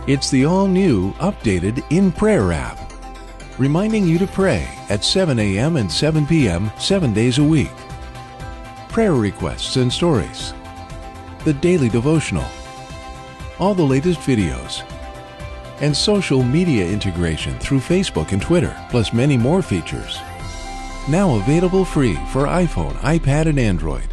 It's the all-new, updated In Prayer app, reminding you to pray at 7 a.m. and 7 p.m. 7 days a week. Prayer requests and stories, the daily devotional, all the latest videos, and social media integration through Facebook and Twitter, plus many more features. Now available free for iPhone, iPad, and Android.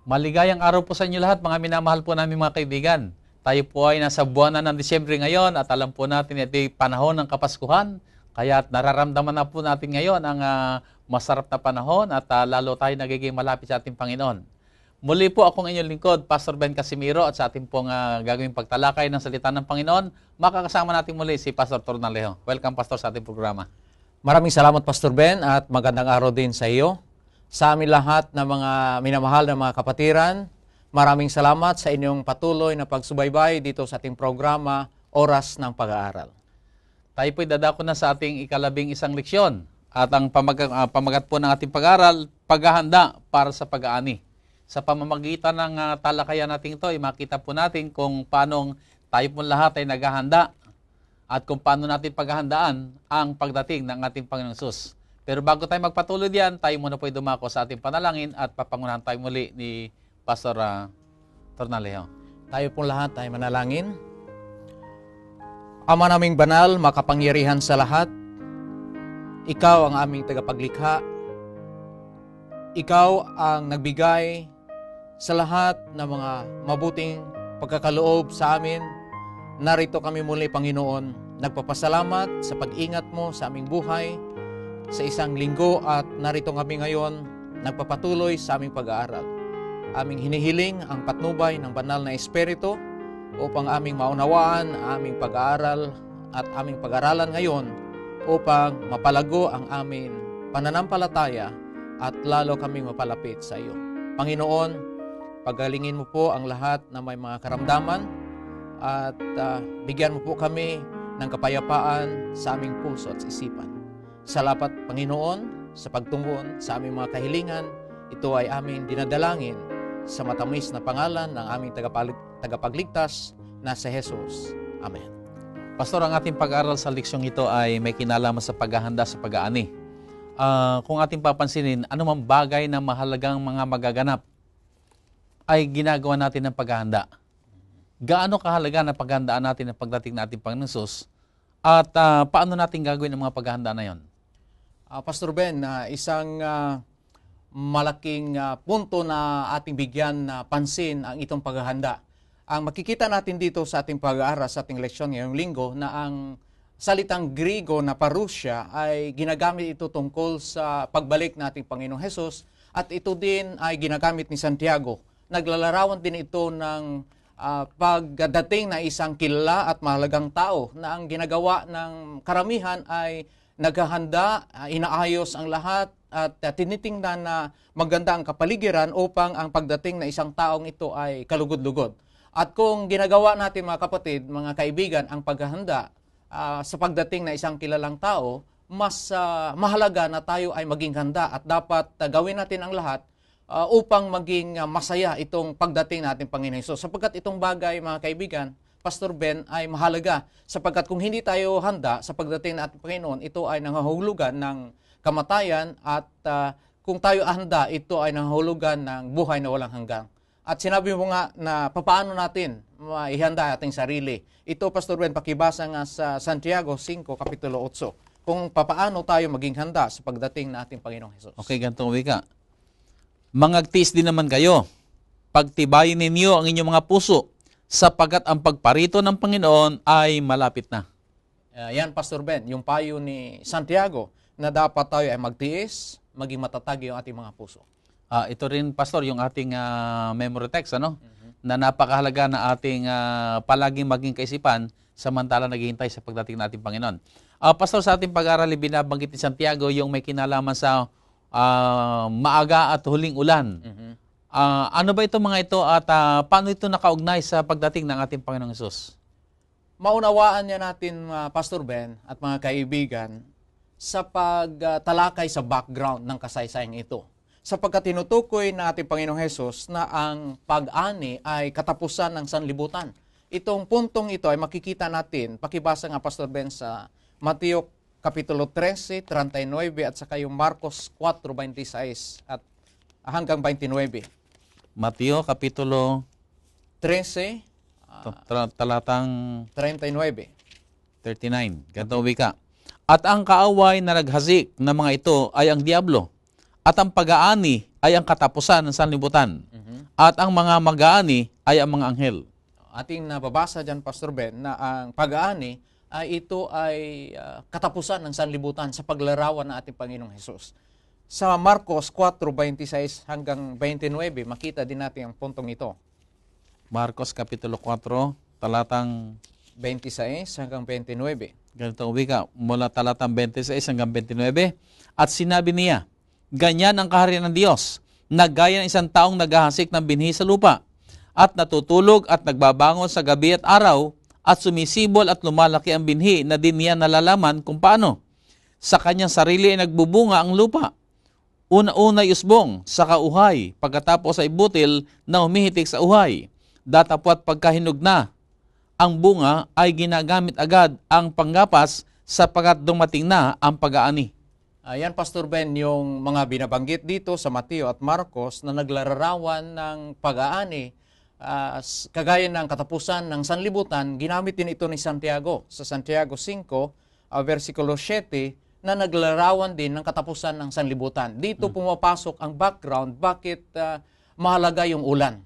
Maligayang araw po sa inyo lahat, mga minamahal po namin mga kaibigan. Tayo po ay nasa buwan na ng Disyembre ngayon at alam po natin ito ay panahon ng Kapaskuhan. Kaya nararamdaman na po natin ngayon ang masarap na panahon at lalo tayo nagiging malapit sa ating Panginoon. Muli po akong inyong lingkod, Pastor Ben Casimiro, at sa ating pong gagawing pagtalakay ng salita ng Panginoon, makakasama natin muli si Pastor Tornalejo. Welcome, Pastor, sa ating programa. Maraming salamat, Pastor Ben, at magandang araw din sa iyo. Sa amin lahat na mga minamahal na mga kapatiran, maraming salamat sa inyong patuloy na pagsubaybay dito sa ating programa, Oras ng Pag-aaral. Tayo po'y dadako na sa ating ika-11 leksyon. At ang pamagat po ng ating pag-aaral, paghahanda para sa pag-aani. Sa pamamagitan ng talakayan natin ito, makita po natin kung paano tayo po lahat ay naghahanda at kung paano natin paghahandaan ang pagdating ng ating Panginoong Hesus. Pero bago tayo magpatuloy diyan, tayo muna po'y dumako sa ating panalangin at papangunahan tayo muli ni Pastor Tornalejo. Tayo po lahat ay manalangin. Ama naming banal, makapangyarihan sa lahat, Ikaw ang aming tagapaglikha. Ikaw ang nagbigay sa lahat ng mga mabuting pagkakaloob sa amin. Narito kami muli, Panginoon, nagpapasalamat sa pag-ingat mo sa aming buhay sa isang linggo at narito kami ngayon nagpapatuloy sa aming pag-aaral. Aming hinihiling ang patnubay ng banal na Espiritu upang aming maunawaan ang aming pag-aaral at aming pag-aralan ngayon upang mapalago ang aming pananampalataya at lalo kaming mapalapit sa iyo. Panginoon, pagalingin mo po ang lahat na may mga karamdaman at bigyan mo po kami ng kapayapaan sa aming puso at isipan. Salamat, Panginoon, sa pagtugon sa aming mga kahilingan. Ito ay aming dinadalangin sa matamis na pangalan ng aming tagapagligtas na si Jesus. Amen. Pastor, ang ating pag-aaral sa leksyong ito ay may kinalaman sa paghahanda sa pag-aani. Kung ating papansinin, anumang bagay na mahalagang mga magaganap ay ginagawa natin ng paghahanda. Gaano kahalaga na paghandaan natin ang pagdating natin Panginoon Hesus at paano natin gagawin ang mga paghahanda na yon? Pastor Ben, isang malaking punto na ating bigyan pansin ang itong paghahanda. Ang makikita natin dito sa ating pag-aaral sa ating leksyon ngayong linggo na ang salitang Griego na parusya ay ginagamit ito tungkol sa pagbalik ng ating Panginoong Hesus at ito din ay ginagamit ni Santiago. Naglalarawan din ito ng pagdating na isang kilala at mahalagang tao na ang ginagawa ng karamihan ay naghahanda, inaayos ang lahat at tinitingnan na maganda ang kapaligiran upang ang pagdating na isang taong ito ay kalugod-lugod. At kung ginagawa natin mga kapatid, mga kaibigan, ang paghahanda sa pagdating na isang kilalang tao, mas mahalaga na tayo ay maging handa at dapat gawin natin ang lahat upang maging masaya itong pagdating natin Panginoon Hesus. Sapagkat itong bagay, mga kaibigan, Pastor Ben, ay mahalaga sapagkat kung hindi tayo handa sa pagdating ng ating Panginoon, ito ay nangahulugan ng kamatayan at kung tayo handa, ito ay nangahulugan ng buhay na walang hanggan. At sinabi mo nga na papaano natin maihanda ating sarili. Ito, Pastor Ben, pakibasa nga sa Santiago 5, Kapitulo 8, kung papaano tayo maging handa sa pagdating ng ating Panginoong Hesus. Okay, ganitong wika. Mangagtiis din naman kayo. Pagtibayin ninyo ang inyong mga puso sapagkat ang pagparito ng Panginoon ay malapit na. Yan, Pastor Ben, yung payo ni Santiago na dapat tayo ay magtiis, maging matatag yung ating mga puso. Ito rin, Pastor, yung ating memory text, na napakahalaga na ating palaging maging kaisipan samantala naghihintay sa pagdating ng ating Panginoon. Pastor, sa ating pag-aaral, binabanggit ni Santiago yung may kinalaman sa maaga at huling ulan. Ano ba ito mga ito at paano ito nakaugnay sa pagdating ng ating Panginoong Hesus? Maunawaan niya natin, Pastor Ben at mga kaibigan, sa pagtalakay sa background ng kasaysayang ito. Sapagkat tinutukoy ng ating Panginoong Hesus na ang pag-ani ay katapusan ng sanlibutan. Itong puntong ito ay makikita natin, pakibasa nga Pastor Ben sa Mateo Kapitulo 13, 39 at saka yung Marcos 4:26 at hanggang 29. Mateo Kapitulo 13, talatang 39. 39. Ganito wika. At ang kaaway na naghasik ng mga ito ay ang diablo, at ang pag-aani ay ang katapusan ng sanlibutan, at ang mga mag-aani ay ang mga anghel. Ating nababasa dyan, Pastor Ben, na ang pag-aani ay ito ay katapusan ng sanlibutan sa paglarawan ng ating Panginoong Hesus. Sa Marcos 4:26 hanggang 29, makita din natin ang puntong ito. Marcos Kapitulo 4, talatang 26 hanggang 29. ganito wika, mula talatang 26 hanggang 29. At sinabi niya, ganyan ang kaharian ng Diyos, na gaya ng isang taong naghahasik ng binhi sa lupa, at natutulog at nagbabangon sa gabi at araw, at sumisibol at lumalaki ang binhi na di niya nalalaman kung paano. Sa kanyang sarili ay nagbubunga ang lupa. Una-una ay usbong, saka uhay, pagkatapos ay butil na humihitik sa uhay. Datapwat pagkahinog na, ang bunga ay ginagamit agad ang panggapas sapagkat dumating na ang pag-aani. Ayan, Pastor Ben, yung mga binabanggit dito sa Mateo at Marcos na naglararawan ng pag-aani, kagaya ng katapusan ng sanlibutan, ginamit din ito ni Santiago sa Santiago 5, versikulo 7, na naglarawan din ng katapusan ng sanlibutan. Dito pumapasok ang background, bakit mahalaga yung ulan.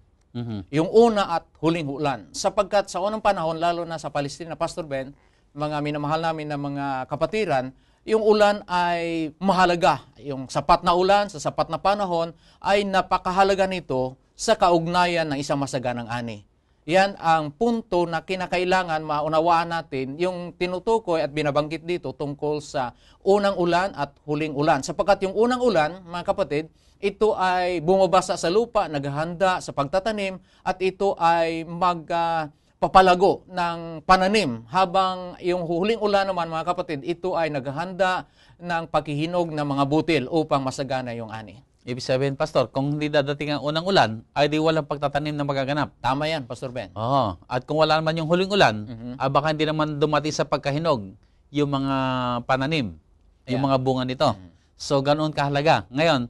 Yung una at huling ulan. Sapagkat sa unang panahon, lalo na sa Palestina, Pastor Ben, mga minamahal namin na mga kapatiran, yung ulan ay mahalaga. Yung sapat na ulan sa sapat na panahon ay napakahalaga nito sa kaugnayan ng isang masaganang ani. Yan ang punto na kinakailangan maunawaan natin, yung tinutukoy at binabanggit dito tungkol sa unang ulan at huling ulan. Sapagkat yung unang ulan, mga kapatid, ito ay bumabasa sa lupa, naghahanda sa pagtatanim, at ito ay magpapalago ng pananim. Habang yung huling ulan naman, mga kapatid, ito ay naghahanda ng paghihinog ng mga butil upang masagana yung ani. Ibig sabihin, Pastor, kung hindi dadating ang unang ulan, ay di walang pagtatanim na magaganap. Tama yan, Pastor Ben. Oo. At kung wala naman yung huling ulan, baka hindi naman dumating sa pagkahinog yung mga pananim, yung mga bunga nito. So, ganoon kahalaga. Ngayon,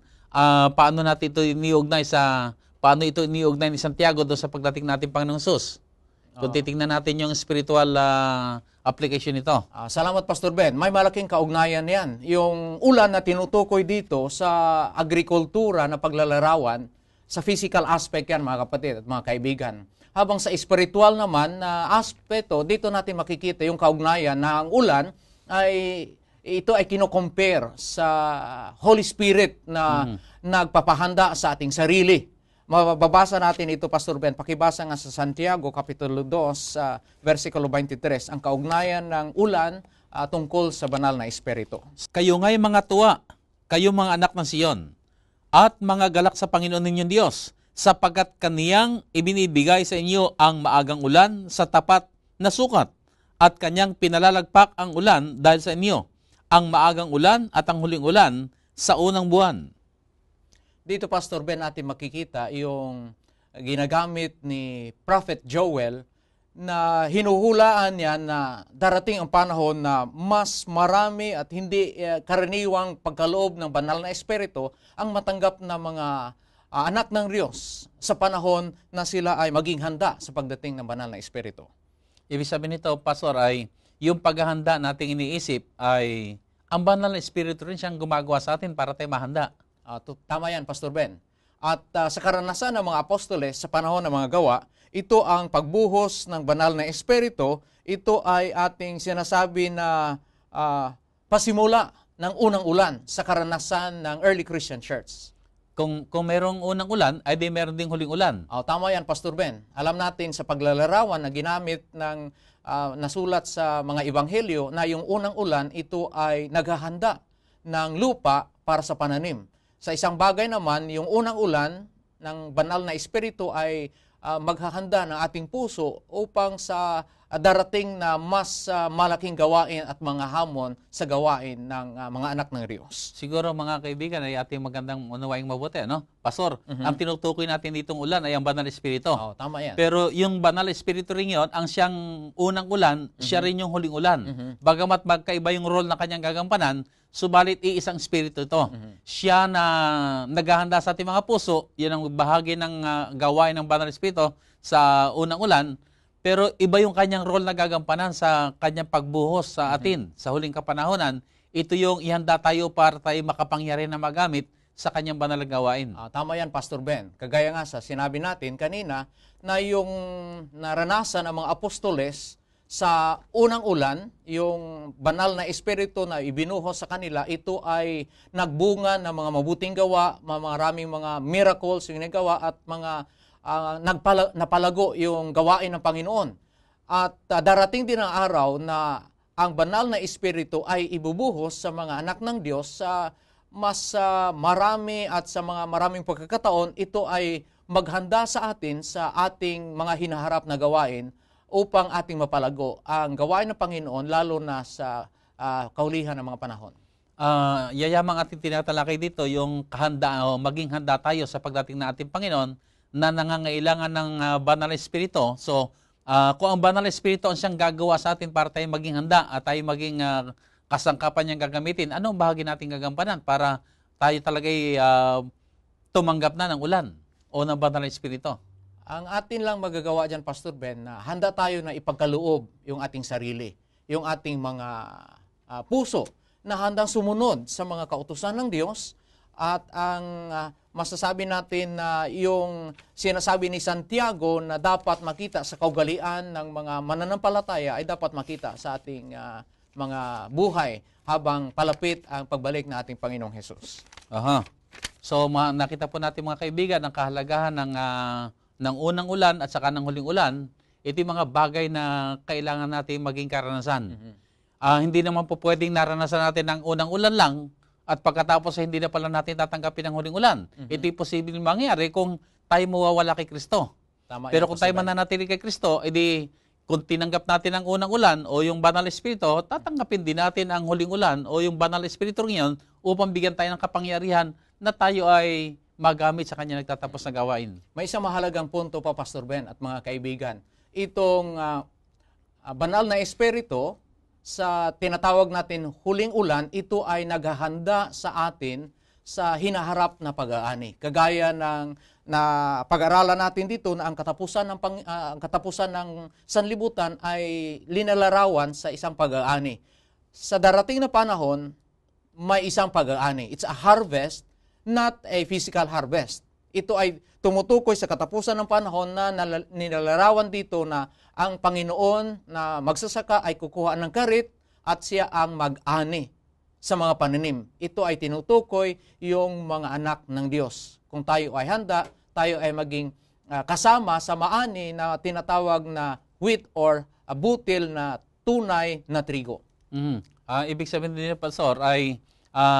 paano natin ito iniugnay ni Santiago doon sa pagdating natin Panginoong Hesus? Kung titingnan natin yung spiritual application nito. Salamat, Pastor Ben. May malaking kaugnayan yan. Yung ulan na tinutukoy dito sa agrikultura na paglalarawan, sa physical aspect yan, mga kapatid at mga kaibigan. Habang sa spiritual naman na aspeto, dito natin makikita yung kaugnayan na ang ulan ay ito ay kino-compare sa Holy Spirit na nagpapahanda sa ating sarili. Mababasa natin ito, Pastor Ben. Pakibasa nga sa Santiago, Kapitulo 2, versikulo 23, ang kaugnayan ng ulan tungkol sa banal na Espiritu. Kayo nga'y mga tuwa, kayo mga anak ng Siyon, at mga galak sa Panginoon ninyong Diyos, sapagkat kaniyang ibinibigay sa inyo ang maagang ulan sa tapat na sukat, at kanyang pinalalagpak ang ulan dahil sa inyo, ang maagang ulan at ang huling ulan sa unang buwan. Dito, Pastor Ben, natin makikita yung ginagamit ni Prophet Joel na hinuhulaan niya na darating ang panahon na mas marami at hindi karaniwang pagkaloob ng banal na Espiritu ang matanggap na mga anak ng Diyos sa panahon na sila ay maging handa sa pagdating ng banal na Espiritu. Ibig sabihin nito, Pastor, ay yung paghahanda nating iniisip ay ang banal na Espiritu rin siyang gumagawa sa atin para tayo mahanda. Tama yan, Pastor Ben. At sa karanasan ng mga apostoles sa panahon ng mga gawa, ito ang pagbuhos ng banal na Espiritu. Ito ay ating sinasabi na pasimula ng unang ulan sa karanasan ng early Christian church. Kung merong unang ulan, ay di meron ding huling ulan. Tama yan, Pastor Ben. Alam natin sa paglalarawan na ginamit ng nasulat sa mga ebanghelyo na yung unang ulan, ito ay naghahanda ng lupa para sa pananim. Sa isang bagay naman, yung unang ulan ng banal na espiritu ay maghahanda ng ating puso upang sa darating na mas malaking gawain at mga hamon sa gawain ng mga anak ng Diyos. Siguro mga kaibigan ay ating magandang unawaing mabuti, no? Pastor, ang tinutukoy natin ditong ulan ay ang banal espiritu. Oo, tama yan. Pero yung banal espiritu rin yun, ang siyang unang ulan, siya rin yung huling ulan. Bagamat magkaiba yung role na kanyang gagampanan, subalit iisang espiritu ito. Siya na naghahanda sa ating mga puso, yan ang bahagi ng gawain ng banal espiritu sa unang ulan, pero iba yung kanyang role na gagampanan sa kanyang pagbuhos sa atin sa huling kapanahonan. Ito yung ihanda tayo para tayo makapangyari na magamit sa kanyang banal na gawain. Tama yan, Pastor Ben. Kagaya nga sa sinabi natin kanina na yung naranasan ng mga apostoles sa unang ulan, yung banal na espiritu na ibinuhos sa kanila, ito ay nagbunga ng mga mabuting gawa, maraming mga miracles yung nagawa at mga napalago yung gawain ng Panginoon. At darating din ang araw na ang banal na espiritu ay ibubuhos sa mga anak ng Diyos sa mas marami at sa mga maraming pagkakataon. Ito ay maghanda sa atin sa ating mga hinaharap na gawain upang ating mapalago ang gawain ng Panginoon, lalo na sa kaulihan ng mga panahon. Yayamang ating tinatalakay dito yung kahanda o maging handa tayo sa pagdating na ating Panginoon na nangangailangan ng banal na espiritu. So, kung ang banal na espiritu ang siyang gagawa sa atin para tayo maging handa at tayo maging kasangkapan niyang gagamitin, anong bahagi natin gagampanan para tayo talaga'y tumanggap na ng ulan o ng banal na espiritu? Ang atin lang magagawa dyan, Pastor Ben, na handa tayo na ipagkaloob yung ating sarili, yung ating mga puso na handang sumunod sa mga kautusan ng Diyos. At ang masasabi natin na yung sinasabi ni Santiago na dapat makita sa kaugalian ng mga mananampalataya ay dapat makita sa ating mga buhay habang palapit ang pagbalik na ating Panginoong Hesus. So nakita po natin mga kaibigan ang kahalagahan ng unang ulan at saka ng huling ulan. Ito yung mga bagay na kailangan natin maging karanasan. Hindi naman po pwedeng naranasan natin ang unang ulan lang at pagkatapos hindi na pala natin tatanggapin ang huling ulan. Ito'y posibleng mangyari kung tayo mawawala kay Kristo. Pero kung tayo mananatili kay Kristo, edi kung tinanggap natin ang unang ulan o yung banal espiritu, tatanggapin din natin ang huling ulan o yung banal espiritu ngayon upang bigyan tayo ng kapangyarihan na tayo ay magamit sa kanya nagtatapos na gawain. May isang mahalagang punto pa, Pastor Ben at mga kaibigan. Itong banal na espiritu, sa tinatawag natin huling ulan, ito ay naghahanda sa atin sa hinaharap na pag-aani. Kagaya ng na pag-aralan natin dito na ang katapusan ng sanlibutan ay linalarawan sa isang pag-aani. Sa darating na panahon, may isang pag-aani. It's a harvest, not a physical harvest. Ito ay tumutukoy sa katapusan ng panahon na nilalarawan dito na ang Panginoon na magsasaka ay kukuha ng karit at siya ang mag-ani sa mga pananim. Ito ay tinutukoy yung mga anak ng Diyos. Kung tayo ay handa, tayo ay maging kasama sa maani na tinatawag na wheat or butil na tunay na trigo. Ibig sabihin din, Pastor, ay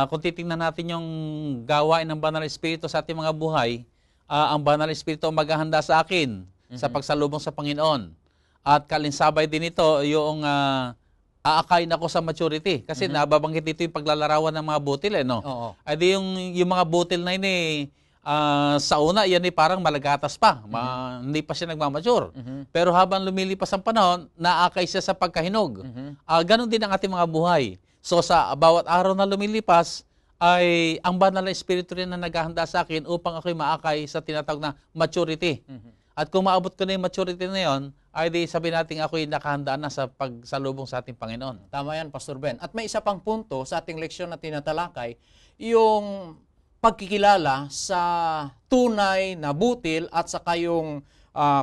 kung titingnan natin yung gawain ng Banal Espiritu sa ating mga buhay, ang Banal Espiritu ang maghahanda sa akin sa pagsalubong sa Panginoon. At kalinsabay din ito yung aakayin ako sa maturity. Kasi nababanggit dito yung paglalarawan ng mga butil. No? Ay di yung mga butil na yun sa una, yan parang malagatas pa. Hindi pa siya nagmamature. Pero habang lumilipas ang panahon, naakay siya sa pagkahinog. Ganon din ang ating mga buhay. So sa bawat araw na lumilipas, ay ang Banal na Espiritu rin na naghahanda sa akin upang ako'y maakay sa tinatawag na maturity. At kung maabot ko na yung maturity na yun, ay di sabihin natin ako'y nakahanda na sa pagsalubong sa ating Panginoon. Tama yan, Pastor Ben. At may isa pang punto sa ating leksyon na tinatalakay, yung pagkikilala sa tunay na butil at saka yung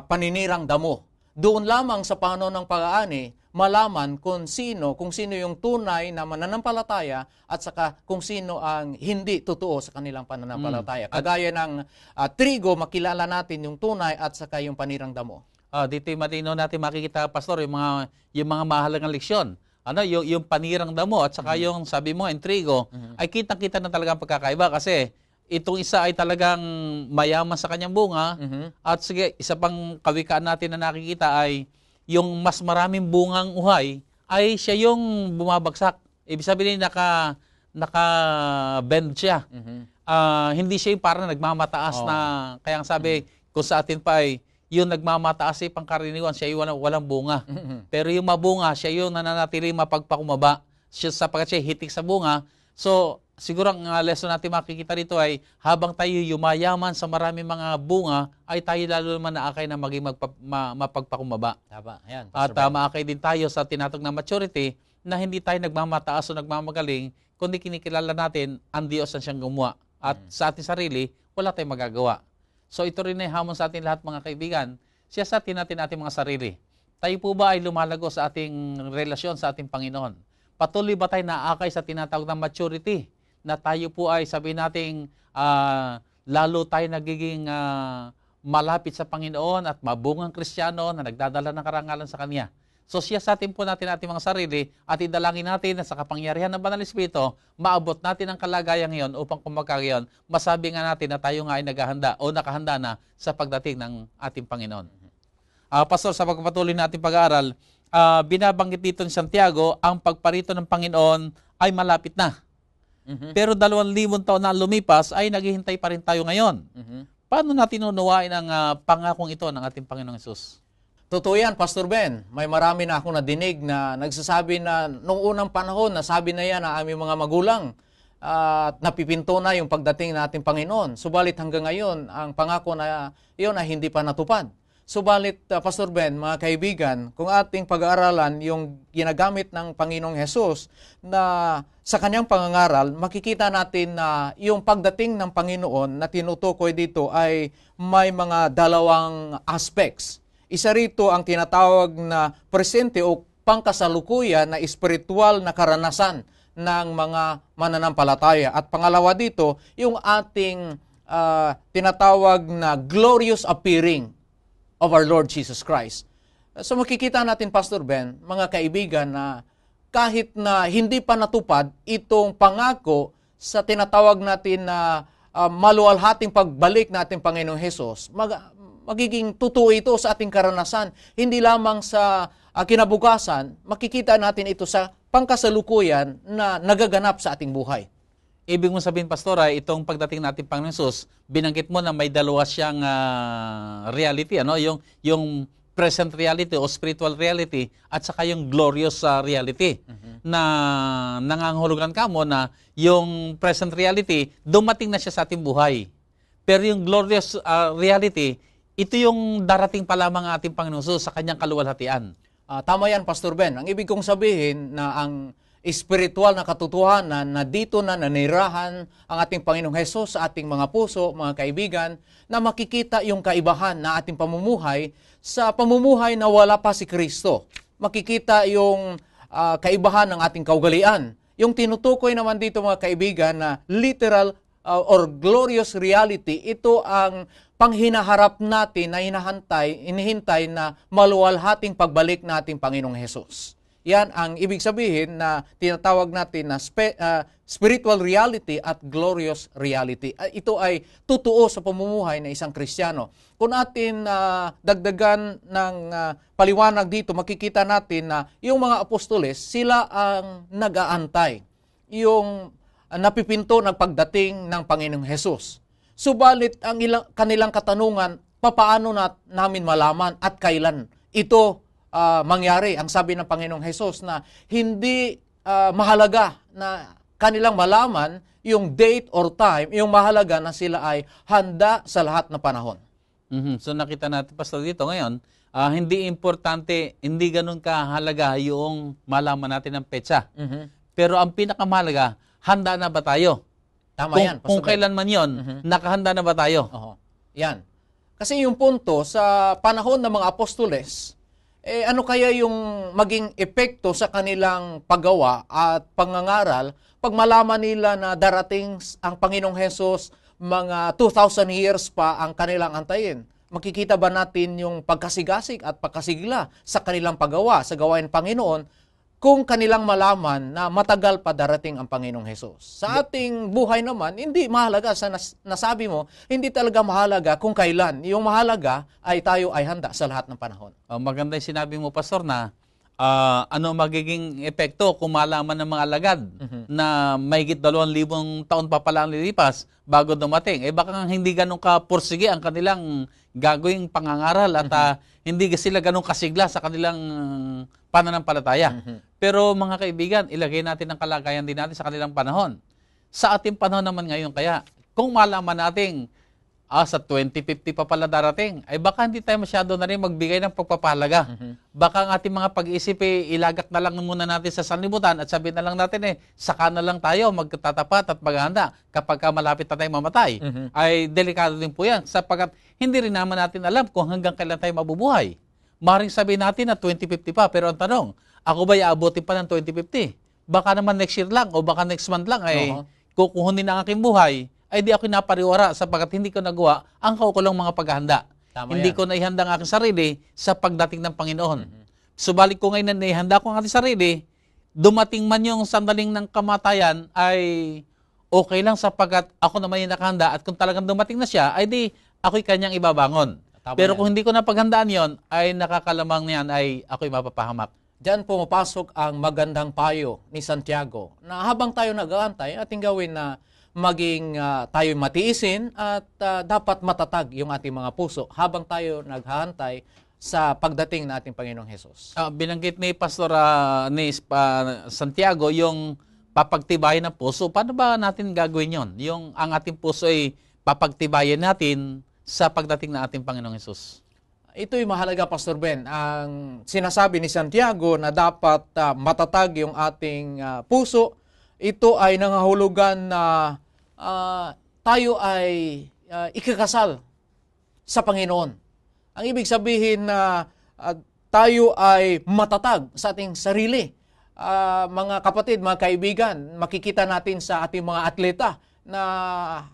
paninirang damo. Doon lamang sa panahon ng pag-aani, malaman kung sino yung tunay na mananampalataya at saka kung sino ang hindi totoo sa kanilang pananampalataya. Kagaya ng trigo, makilala natin yung tunay at saka yung panirang damo. Dito yung matino natin makikita, Pastor, yung mga mahalagang leksyon. Yung panirang damo at saka yung sabi mo, yung trigo, ay kitang-kita na talagang pagkakaiba kasi itong isa ay talagang mayaman sa kanyang bunga. At sige, isa pang kawikaan natin na nakikita ay yung mas maraming bungang uhay ay siya yung bumabagsak. Ibig sabihin naka-bend siya. Hindi siya yung parang nagmamataas na, kaya ang sabi kung sa atin pa ay yung nagmamataas ay pangkaraniwan, siya yung walang bunga. Pero yung mabunga, siya yung nananatili mapagpakumaba. Siya, sapagkat siya hitik sa bunga. So, siguro ang lesson natin makikita rito ay habang tayo yumayaman sa maraming mga bunga, ay tayo lalo naman naakay na maging mapagpakumaba. Tama. Ayan, At Pastor Ben. maakay din tayo sa tinatawag na maturity na hindi tayo nagmamataas o nagmamagaling, kundi kinikilala natin ang Diyos na siyang gumawa. At sa ating sarili, wala tayong magagawa. So ito rin ay hamon sa ating lahat mga kaibigan. Siyasatin natin ating mga sarili. Tayo po ba ay lumalago sa ating relasyon sa ating Panginoon? Patuloy ba tayo naakay sa tinatawag na maturity? Na tayo po ay sabihin nating lalo tayo nagiging malapit sa Panginoon at mabungang Kristiyano na nagdadala ng karangalan sa Kanya. So siyasatin po natin ating mga sarili at idalangin natin na sa kapangyarihan ng Banal Espiritu, maabot natin ang kalagayan ngayon upang kumakayon, masabi nga natin na tayo nga ay naghahanda o nakahanda na sa pagdating ng ating Panginoon. Pastor, sa pagpapatuloy na ating pag-aaral, binabanggit dito ni Santiago, ang pagparito ng Panginoon ay malapit na. Pero 2,000 taon na lumipas ay naghihintay pa rin tayo ngayon. Paano natin unawain ang pangakong ito ng ating Panginoong Hesus? Totoo yan, Pastor Ben. May marami na akong nadinig na nagsasabi na noong unang panahon, nasabi na yan na aming mga magulang at napipinto na yung pagdating ng ating Panginoon. Subalit hanggang ngayon, ang pangako na iyon ay hindi pa natupad. Subalit, Pastor Ben, mga kaibigan, kung ating pag-aaralan yung ginagamit ng Panginoong Hesus na sa kanyang pangangaral, makikita natin na yung pagdating ng Panginoon na tinutukoy dito ay may mga dalawang aspects. Isa rito ang tinatawag na presente o pangkasalukuyan na espiritual na karanasan ng mga mananampalataya. At pangalawa dito, yung ating tinatawag na glorious appearing of our Lord Jesus Christ. So makikita natin, Pastor Ben, mga kaibigan, na kahit na hindi pa natupad itong pangako sa tinatawag natin na maluwalhating pagbalik na ating Panginoong Hesus, magiging totoo ito sa ating karanasan. Hindi lamang sa kinabukasan, makikita natin ito sa pangkasalukuyan na nagaganap sa ating buhay. Ibig mo sabihin, Pastora, itong pagdating natin Panginoon Hesus, binanggit mo na may dalawa siyang reality, ano? Yung present reality o spiritual reality at saka yung glorious reality. Na nangangahulugan ka mo na yung present reality, dumating na siya sa ating buhay. Pero yung glorious reality, ito yung darating pa lamang ang ating Panginoon Hesus sa kanyang kaluwalhatian. Tama yan, Pastor Ben. Ang ibig kong sabihin na ang espiritual na katotohanan na dito na nanirahan ang ating Panginoong Hesus sa ating mga puso, mga kaibigan, na makikita yung kaibahan na ating pamumuhay sa pamumuhay na wala pa si Kristo. Makikita yung kaibahan ng ating kaugalian. Yung tinutukoy naman dito, mga kaibigan, na literal or glorious reality, ito ang panghinaharap natin na inihintay na maluwalhating pagbalik nating Panginoong Hesus. Yan ang ibig sabihin na tinatawag natin na spiritual reality at glorious reality. Ito ay totoo sa pamumuhay ng isang Kristiyano. Kung atin dagdagan ng paliwanag dito, makikita natin na yung mga apostoles, sila ang nag-aantay. Yung napipinto ng pagdating ng Panginoong Hesus. Subalit ang kanilang katanungan, papaano namin malaman at kailan ito mangyari? Ang sabi ng Panginoong Hesus na hindi mahalaga na kanilang malaman yung date or time, yung mahalaga na sila ay handa sa lahat na panahon. So nakita natin, Pastor, dito ngayon, hindi importante, hindi ganun kahalaga yung malaman natin ng petsa. Pero ang pinakamahalaga, handa na ba tayo? Tama yan. Kung kailan man yon, nakahanda na ba tayo? Yan. Kasi yung punto, sa panahon ng mga apostoles, ano kaya yung maging epekto sa kanilang paggawa at pangangaral pag malaman nila na darating ang Panginoong Hesus, mga 2,000 years pa ang kanilang antayin? Makikita ba natin yung pagkasigasig at pagkasigla sa kanilang paggawa, sa gawain Panginoon, kung kanilang malaman na matagal pa darating ang Panginoong Hesus. Sa ating buhay naman, hindi mahalaga sa nasabi mo, hindi talaga mahalaga kung kailan. Yung mahalaga ay tayo ay handa sa lahat ng panahon. Maganda yung sinabi mo, Pastor, na ano magiging epekto kung malaman ng mga alagad na mahigit 2,000 taon pa pala ang lilipas bago dumating. Baka hindi ganun kapursige ang kanilang gagawing pangangaral at hindi sila ganun kasigla sa kanilang pananampalataya. Pero mga kaibigan, ilagay natin ang kalagayan din natin sa kanilang panahon. Sa ating panahon naman ngayon kaya, kung malaman natin sa 2050 pa pala darating, baka hindi tayo masyado na rin magbigay ng pagpapahalaga. Baka ang ating mga pag-iisip ilagak na lang muna natin sa sanlibutan at sabihin na lang natin saka na lang tayo magtatapat at maghahanda kapag malapit na tayo mamatay. Ay delikado din po yan sapagkat hindi rin naman natin alam kung hanggang kailan tayo mabubuhay. Maring sabihin natin na 2050 pa, pero ang tanong, ako ba iabutin pa ng 2050? Baka naman next year lang o baka next month lang kukuhunin ang aking buhay, ay di ako napariwara sapagkat hindi ko nagawa ang kaukulong mga paghahanda. Hindi ko naihanda ang aking sarili sa pagdating ng Panginoon. Subalit ko ngayon na naihanda ko ang aking sarili, dumating man yung sandaling ng kamatayan ay okay lang sapagkat ako naman yung nakahanda at kung talagang dumating na siya, ay di ako'y kanyang ibabangon. Pero kung hindi ko napaghandaan yon, ay nakakalamang niyan ay ako'y mapapahamak. Diyan pumapasok ang magandang payo ni Santiago na habang tayo nag-aantay, ating gawin na maging tayo matiisin at dapat matatag yung ating mga puso habang tayo naghahantay sa pagdating na ating Panginoong Hesus. Binanggit ni Pastor Santiago yung papagtibayin ng puso. Paano ba natin gagawin yon? Yung ang ating puso ay papagtibayin natin sa pagdating na ating Panginoong Hesus. Ito'y mahalaga, Pastor Ben. Ang sinasabi ni Santiago na dapat matatag yung ating puso, ito ay nangahulugan na tayo ay ikakasal sa Panginoon. Ang ibig sabihin na tayo ay matatag sa ating sarili. Mga kapatid, mga kaibigan, makikita natin sa ating mga atleta na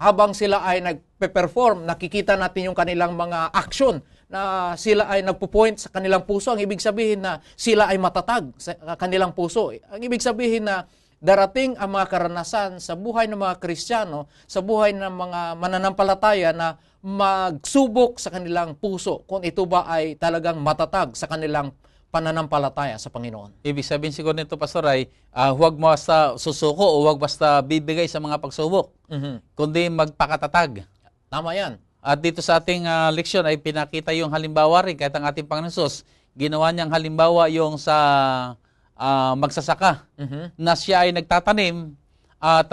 habang sila ay nagpe-perform, nakikita natin yung kanilang mga action na sila ay nagpo-point sa kanilang puso. Ang ibig sabihin na sila ay matatag sa kanilang puso. Ang ibig sabihin na darating ang mga karanasan sa buhay ng mga Kristiyano, sa buhay ng mga mananampalataya na magsubok sa kanilang puso kung ito ba ay talagang matatag sa kanilang pananampalataya sa Panginoon. Ibig sabihin siguro nito, Pastor, ay huwag mo basta susuko o huwag basta bibigay sa mga pagsubok, kundi magpakatatag. Tama yan. At dito sa ating leksyon ay pinakita yung halimbawa rin kahit ang ating Panginoon Hesus, ginawa niyang halimbawa yung sa magsasaka na siya ay nagtatanim at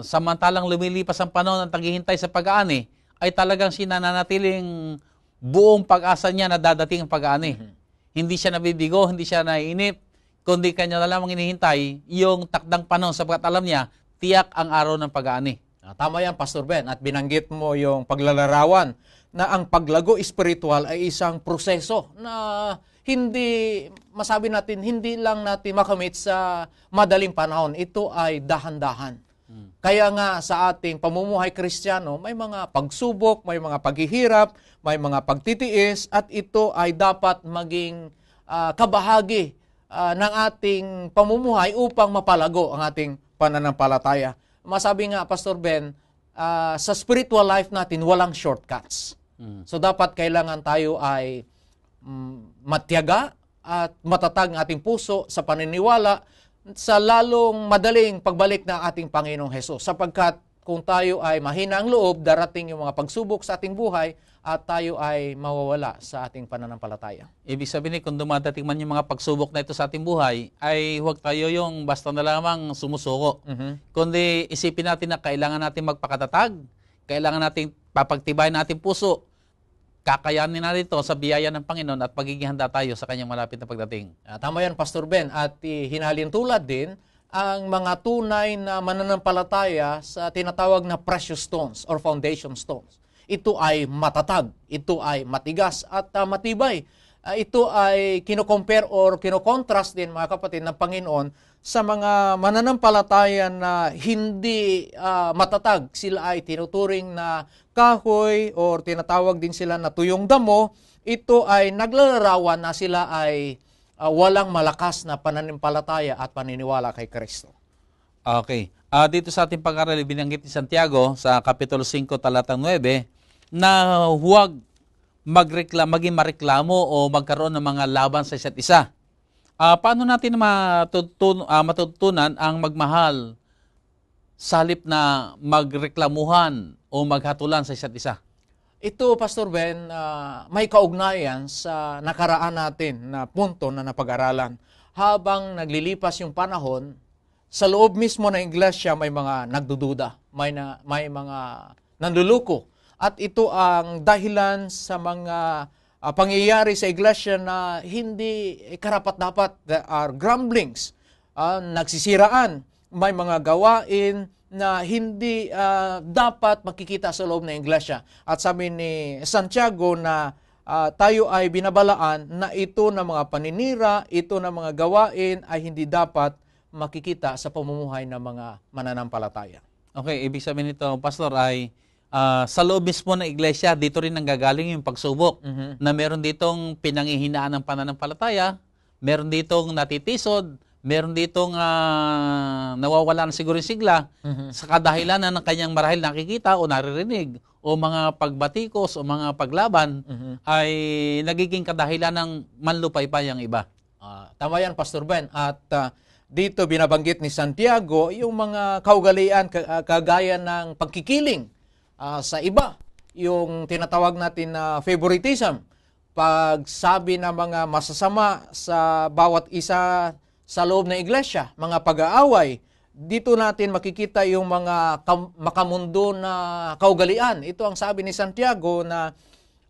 samantalang lumilipas ang panahon at naghihintay sa pag-aani, ay talagang sinananatiling buong pag-asa niya na dadating ang pag-aani. Hindi siya nabibigo, hindi siya naiinip, kundi kanya na lamang hinihintay yung takdang panahon sapagkat alam niya, tiyak ang araw ng pag-aani. Tama yan, Pastor Ben. At binanggit mo yung paglalarawan na ang paglago espiritual ay isang proseso na hindi, masabi natin, hindi lang natin makamit sa madaling panahon. Ito ay dahan-dahan. Kaya nga sa ating pamumuhay Kristiyano, may mga pagsubok, may mga paghihirap, may mga pagtitiis, at ito ay dapat maging kabahagi ng ating pamumuhay upang mapalago ang ating pananampalataya. Masabi nga, Pastor Ben, sa spiritual life natin, walang shortcuts. So dapat kailangan tayo ay matyaga at matatag ng ating puso sa paniniwala sa lalong madaling pagbalik ng ating Panginoong Hesus. Sapagkat kung tayo ay mahina ang loob, darating yung mga pagsubok sa ating buhay at tayo ay mawawala sa ating pananampalataya. Ibig sabihin, kung dumadating man yung mga pagsubok na ito sa ating buhay, ay huwag tayo yung basta na lamang sumusuko. Kundi isipin natin na kailangan natin magpakatatag, kailangan natin papagtibayin natin puso, kakayanin natin ito sa biyaya ng Panginoon at magiging handa tayo sa kanyang malapit na pagdating. Tama yan, Pastor Ben. At hinalin tulad din ang mga tunay na mananampalataya sa tinatawag na precious stones or foundation stones. Ito ay matatag, ito ay matigas at matibay. Ito ay kino-compare or kino-contrast din, mga kapatid, ng Panginoon sa mga mananampalataya na hindi matatag. Sila ay tinuturing na kahoy or tinatawag din sila na tuyong damo. Ito ay naglalarawan na sila ay walang malakas na pananampalataya at paniniwala kay Kristo. Okay. Dito sa ating pag-aaral, binanggit ni Santiago sa Kapitulo 5, talatang 9, na huwag maging mareklamo o magkaroon ng mga laban sa isa't isa. Paano natin matutunan ang magmahal sa halip na magreklamuhan o maghatulan sa isa't isa? Ito, Pastor Ben, may kaugnayan sa nakaraan natin na punto na napag-aralan. Habang naglilipas yung panahon, sa loob mismo ng iglesia may mga nagdududa, may mga nanduluko. At ito ang dahilan sa mga pangyayari sa iglesia na hindi karapat-dapat. There are grumblings, nagsisiraan, may mga gawain na hindi dapat makikita sa loob ng iglesia. At sabi ni Santiago na tayo ay binabalaan na ito na mga paninira, ito na mga gawain ay hindi dapat makikita sa pamumuhay ng mga mananampalataya. Okay, ibig sabihin nito, Pastor, ay sa loob mismo ng iglesia, dito rin nanggagaling yung pagsubok. Na meron ditong pinanghihinaan ng pananampalataya, meron ditong natitisod, meron ditong nawawala na siguro yung sigla sa kadahilanan ng kanyang marahil nakikita o naririnig o mga pagbatikos o mga paglaban ay nagiging kadahilan ng manlupaypay ang iba. Tama yan, Pastor Ben. At dito binabanggit ni Santiago yung mga kaugalian kagaya ng pagkikiling sa iba, yung tinatawag natin na favoritism, pagsabi ng mga masasama sa bawat isa sa loob ng iglesia, mga pag-aaway. Dito natin makikita yung mga makamundo na kaugalian. Ito ang sabi ni Santiago na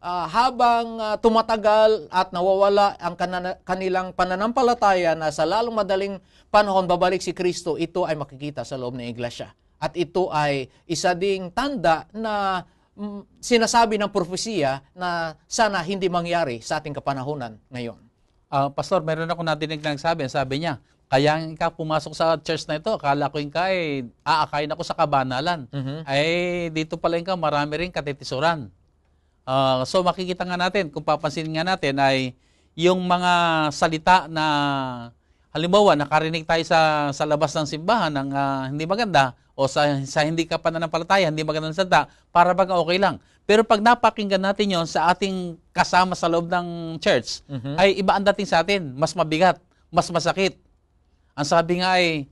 habang tumatagal at nawawala ang kanilang pananampalataya na sa lalong madaling panahon babalik si Kristo, ito ay makikita sa loob ng iglesia. At ito ay isa ding tanda na sinasabi ng propesiya na sana hindi mangyari sa ating kapanahunan ngayon. Pastor, meron ako nadinig na sabi niya, kaya ka pumasok sa church na ito, akala ko yung aakayin ako sa kabanalan. Ay, dito pala yung marami rin katitisuran. So makikita nga natin, kung papansin nga natin ay yung mga salita na halimbawa nakarinig tayo sa labas ng simbahan ng hindi maganda o sa hindi ka pananampalataya, hindi magandang salita, para baga okay lang. Pero pag napakinggan natin yon sa ating kasama sa loob ng church, ay iba ang dating sa atin, mas mabigat, mas masakit. Ang sabi nga ay,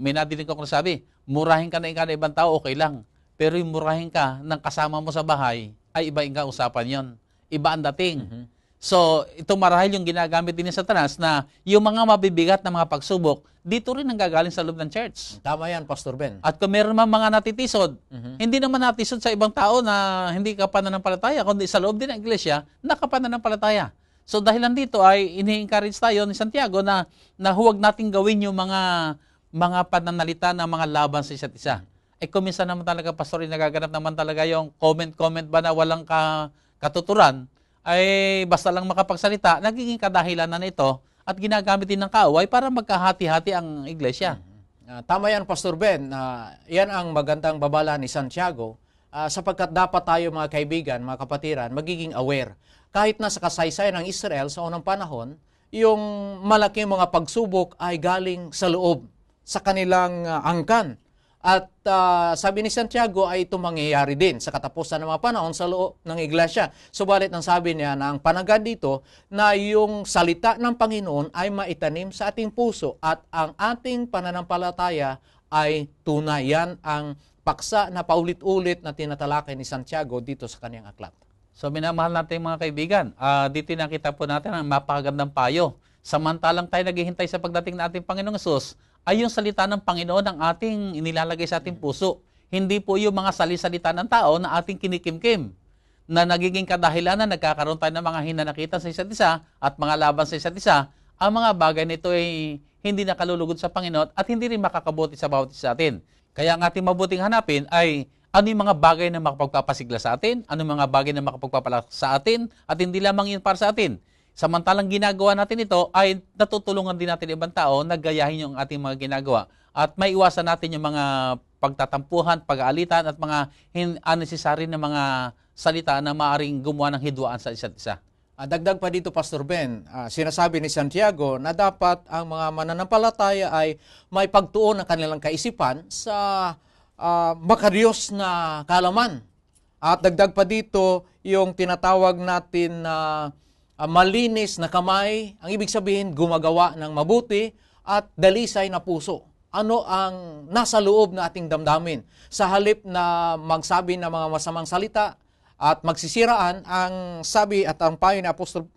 may nadinig ko kung sabi, murahin ka na ibang tao, okay lang. Pero yung murahin ka ng kasama mo sa bahay, ay iba-iba usapan yon. Iba ang dating. So, ito marahil yung ginagamit din ni Satanas na yung mga mabibigat na mga pagsubok, dito rin ang gagaling sa loob ng church. Tama yan, Pastor Ben. At kung meron man mga natitisod, hindi naman natisod sa ibang tao na hindi ka pananampalataya, kundi sa loob din ng iglesia, nakapananampalataya. So, dahilan dito ay ini-encourage tayo ni Santiago na huwag nating gawin yung mga pananalita ng mga laban sa isa't isa. Kung minsan naman talaga, Pastor, nagaganap naman talaga yung comment ba na walang katuturan, ay basta lang makapagsalita, nagiging kadahilan na nito at ginagamit din ng kaaway para magkahati-hati ang iglesia. Tama yan, Pastor Ben. Yan ang magandang babala ni Santiago sapagkat dapat tayo mga kaibigan, mga kapatiran, magiging aware. Kahit na sa kasaysayan ng Israel sa unang panahon, yung malaking mga pagsubok ay galing sa loob, sa kanilang angkan. At sabi ni Santiago ay ito mangyayari din sa katapusan ng mga panahon sa loob ng iglesia. Subalit ang sabi niya na ang panagad dito na yung salita ng Panginoon ay maitanim sa ating puso at ang ating pananampalataya ay tunay. Yan ang paksa na paulit-ulit na tinatalakay ni Santiago dito sa kanyang aklat. So minamahal natin mga kaibigan, dito nakita po natin ang mapakagandang payo. Samantalang tayo naghihintay sa pagdating ng ating Panginoong Hesus, ay yung salita ng Panginoon ang ating inilalagay sa ating puso. Hindi po yung mga salita ng tao na ating kinikimkim, na nagiging kadahilan na nagkakaroon tayo ng mga hinanakitan sa isa't isa at mga laban sa isa't isa. Ang mga bagay nito ay hindi nakalulugod sa Panginoon at hindi rin makakabuti sa bawat isa sa atin. Kaya ang ating mabuting hanapin ay ano yung mga bagay na makapagpapasigla sa atin, ano yung mga bagay na makapagpapala sa atin, at hindi lamang yun para sa atin. Samantalang ginagawa natin ito ay natutulungan din natin ibang tao na gayahin yung ating mga ginagawa. At may iwasan natin yung mga pagtatampuhan, pag-aalitan at mga unnecessary na mga salita na maaaring gumawa ng hidwaan sa isa't isa. Dagdag pa dito, Pastor Ben, sinasabi ni Santiago na dapat ang mga mananampalataya ay may pagtuon ng kanilang kaisipan sa makadiyos na kaalaman. At dagdag pa dito yung tinatawag natin na malinis na kamay, ang ibig sabihin gumagawa ng mabuti at dalisay na puso. Ano ang nasa loob na ating damdamin? Sa halip na magsabi ng mga masamang salita at magsisiraan, ang sabi at ang payo ni Apostol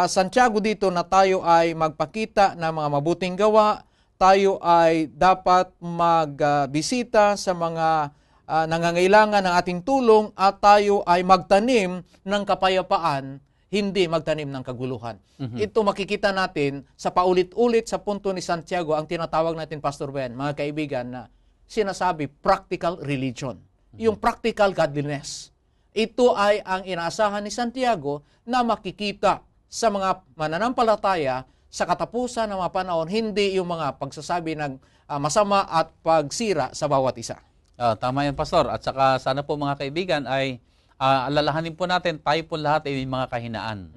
Santiago dito na tayo ay magpakita ng mga mabuting gawa, tayo ay dapat magbisita sa mga nangangailangan ng ating tulong at tayo ay magtanim ng kapayapaan, hindi magtanim ng kaguluhan. Ito makikita natin sa paulit-ulit sa punto ni Santiago, ang tinatawag natin, Pastor Ben, mga kaibigan, na sinasabi practical religion. Yung practical godliness. Ito ay ang inaasahan ni Santiago na makikita sa mga mananampalataya sa katapusan ng mga panahon, hindi yung mga pagsasabi ng masama at pagsira sa bawat isa. Tama yan, Pastor. At saka sana po mga kaibigan ay alalahanin po natin, tayo po lahat ay may mga kahinaan.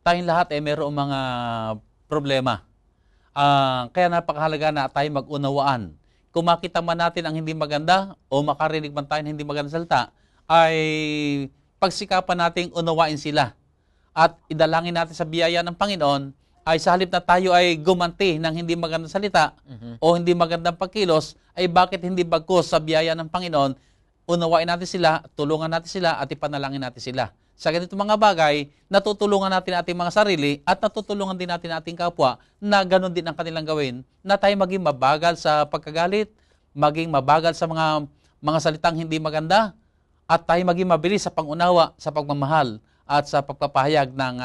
Tayong lahat ay mayroong mga problema. Kaya napakahalaga na tayo mag-unawaan. Kung makita man natin ang hindi maganda o makarinig man tayo ng hindi magandang salita, ay pagsikapan nating unawain sila. At idalangin natin sa biyaya ng Panginoon, ay sa halip na tayo ay gumanti ng hindi magandang salita o hindi magandang pagkilos, ay bakit hindi bagkus sa biyaya ng Panginoon, unawain natin sila, tulungan natin sila, at ipanalangin natin sila. Sa ganito mga bagay, natutulungan natin ating mga sarili at natutulungan din natin ating kapwa na ganun din ang kanilang gawin, na tayo maging mabagal sa pagkagalit, maging mabagal sa mga salitang hindi maganda, at tayo maging mabilis sa pangunawa, sa pagmamahal, at sa pagpapahayag ng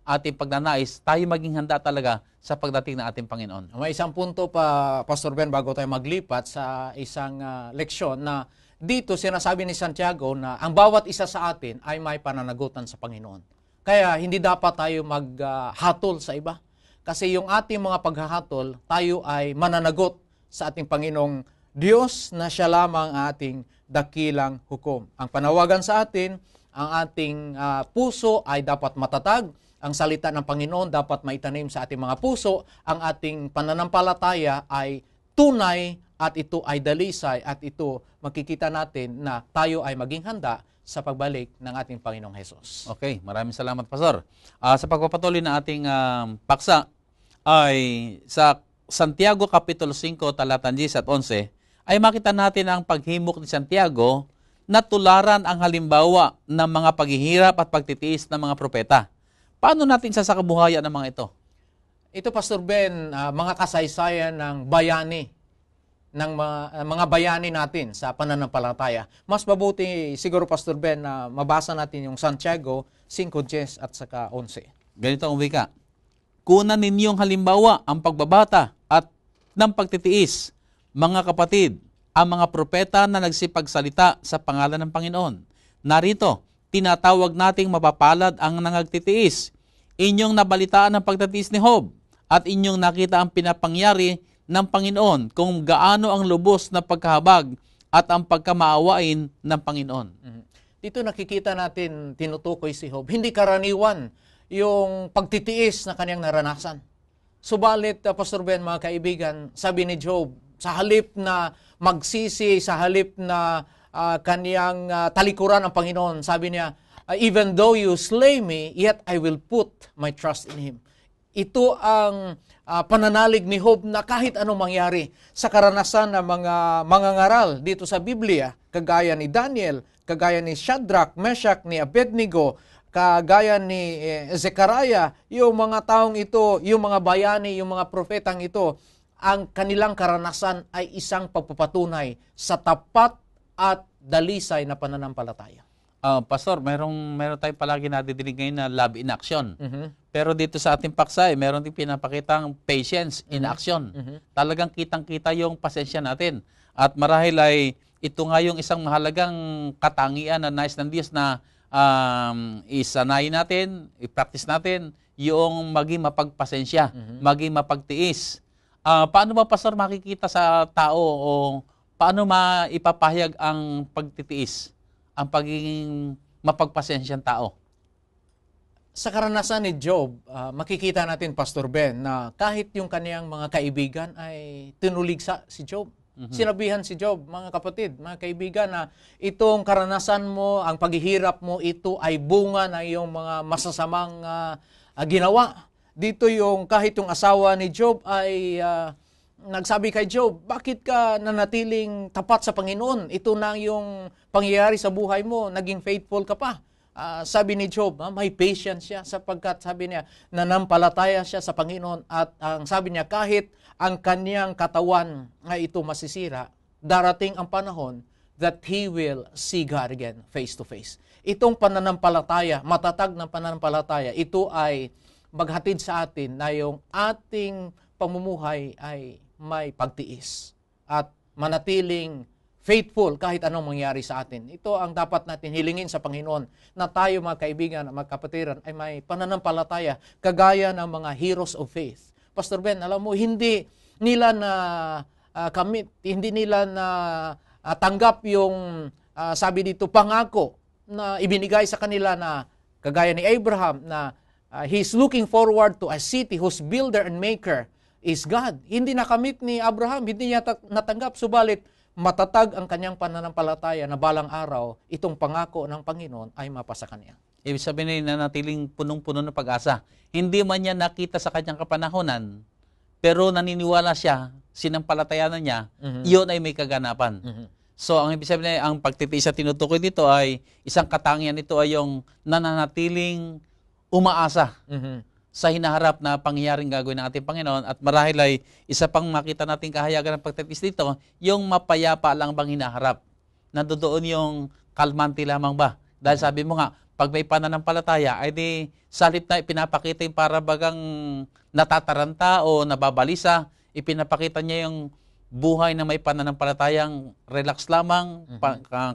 ating pagnanais, tayo maging handa talaga sa pagdating ng ating Panginoon. May isang punto pa, Pastor Ben, bago tayo maglipat sa isang leksyon na dito sinasabi ni Santiago na ang bawat isa sa atin ay may pananagutan sa Panginoon. Kaya hindi dapat tayo maghatol sa iba. Kasi yung ating mga paghahatol, tayo ay mananagot sa ating Panginoong Diyos na siya lamang ating dakilang hukom. Ang panawagan sa atin, ang ating puso ay dapat matatag. Ang salita ng Panginoon dapat maitanim sa ating mga puso. Ang ating pananampalataya ay tunay at ito ay dalisay at ito makikita natin na tayo ay maging handa sa pagbalik ng ating Panginoong Hesus. Okay, maraming salamat, Pastor. Sa pagpapatuloy na ating paksa ay sa Santiago Kapitulo 5, talatang 10 at 11, ay makita natin ang paghimok ni Santiago na tularan ang halimbawa ng mga paghihirap at pagtitiis ng mga propeta. Paano natin sasakabuhayan ng mga ito? Ito, Pastor Ben, mga kasaysayan ng bayani, ng mga bayani natin sa pananampalataya. Mas mabuti siguro, Pastor Ben, na mabasa natin yung Santiago 5:10 at saka 11. Ganito ang wika. Kunan ninyong halimbawa ang pagbabata at ng pagtitiis, mga kapatid, ang mga propeta na nagsipagsalita sa pangalan ng Panginoon. Narito, tinatawag nating mapapalad ang nangagtitiis. Inyong nabalitaan ang pagtitiis ni Job at inyong nakita ang pinapangyari ng Panginoon kung gaano ang lubos na pagkahabag at ang pagkamaawain ng Panginoon. Dito nakikita natin tinutukoy si Job. Hindi karaniwan yung pagtitiis na kanyang naranasan. Subalit, Pastor Ben, mga kaibigan, sabi ni Job, sa halip na magsisi, sa halip na kaniyang talikuran ang Panginoon, sabi niya, even though you slay me, yet I will put my trust in Him. Ito ang pananalig ni Job na kahit anong mangyari sa karanasan ng mga mangangaral dito sa Biblia, kagaya ni Daniel, kagaya ni Shadrach, Meshach, ni Abednego, kagaya ni Zechariah, yung mga taong ito, yung mga bayani, yung mga propetang ito, ang kanilang karanasan ay isang pagpapatunay sa tapat at dalisay na pananampalataya. Pastor, meron tayong palagi nadidinig ngayon na love in action. Pero dito sa ating paksa, meron din pinapakitang patience in action. Talagang kitang-kita yung pasensya natin. At marahil ay ito nga yung isang mahalagang katangian na nais ng Diyos na isanayin natin, i-practice natin, yung maging mapagpasensya, maging mapagtiis. Paano ba, Pastor, makikita sa tao o paano maipapahayag ang pagtitiis, ang pagiging mapagpasensyang tao? Sa karanasan ni Job, makikita natin, Pastor Ben, na kahit yung kaniyang mga kaibigan ay tinuligsa si Job. Sinabihan si Job, mga kapatid, mga kaibigan, na itong karanasan mo, ang paghihirap mo, ito ay bunga ng iyong mga masasamang ginawa. Dito yung kahit yung asawa ni Job ay nagsabi kay Job, bakit ka nanatiling tapat sa Panginoon? Ito na yung pangyayari sa buhay mo, naging faithful ka pa. Sabi ni Job, may patience siya sapagkat sabi niya, nanampalataya siya sa Panginoon at ang sabi niya, kahit ang kanyang katawan ay ito masisira, darating ang panahon that he will see God again face to face. Itong pananampalataya, matatag na pananampalataya, ito ay maghatid sa atin na yung ating pamumuhay ay may pagtiis at manatiling faithful kahit anong mangyari sa atin. Ito ang dapat natin hilingin sa Panginoon, na tayo mga kaibigan, mga kapatiran, ay may pananampalataya kagaya ng mga heroes of faith. Pastor Ben, alam mo, hindi nila na hindi nila na tanggap yung sabi dito, pangako na ibinigay sa kanila na kagaya ni Abraham na he's looking forward to a city whose builder and maker is God. Hindi nakamit ni Abraham, hindi niya natanggap, subalit matatag ang kanyang pananampalataya na balang araw, itong pangako ng Panginoon ay mapasa kanya. Ibig sabihin na natiling punong-puno ng pag-asa. Hindi man niya nakita sa kanyang kapanahonan, pero naniniwala siya, sinampalatayanan niya, iyon ay may kaganapan. So, ang ibig sabihin, ang pagtitiis sa tinutukoy dito ay, isang katangian nito ay yung nananatiling umaasa sa hinaharap na pangyayaring gagawin ng ating Panginoon. At marahil ay isa pang makita nating kahayagan ng pagtitiis dito, yung mapayapa lang bang hinaharap. Nandoon yung kalmante lamang ba? Dahil sabi mo nga, pag may pananampalataya, ay di salit na ipinapakita yung para bagang natataranta o nababalisa, ipinapakita niya yung buhay na may pananampalatayang relax lamang,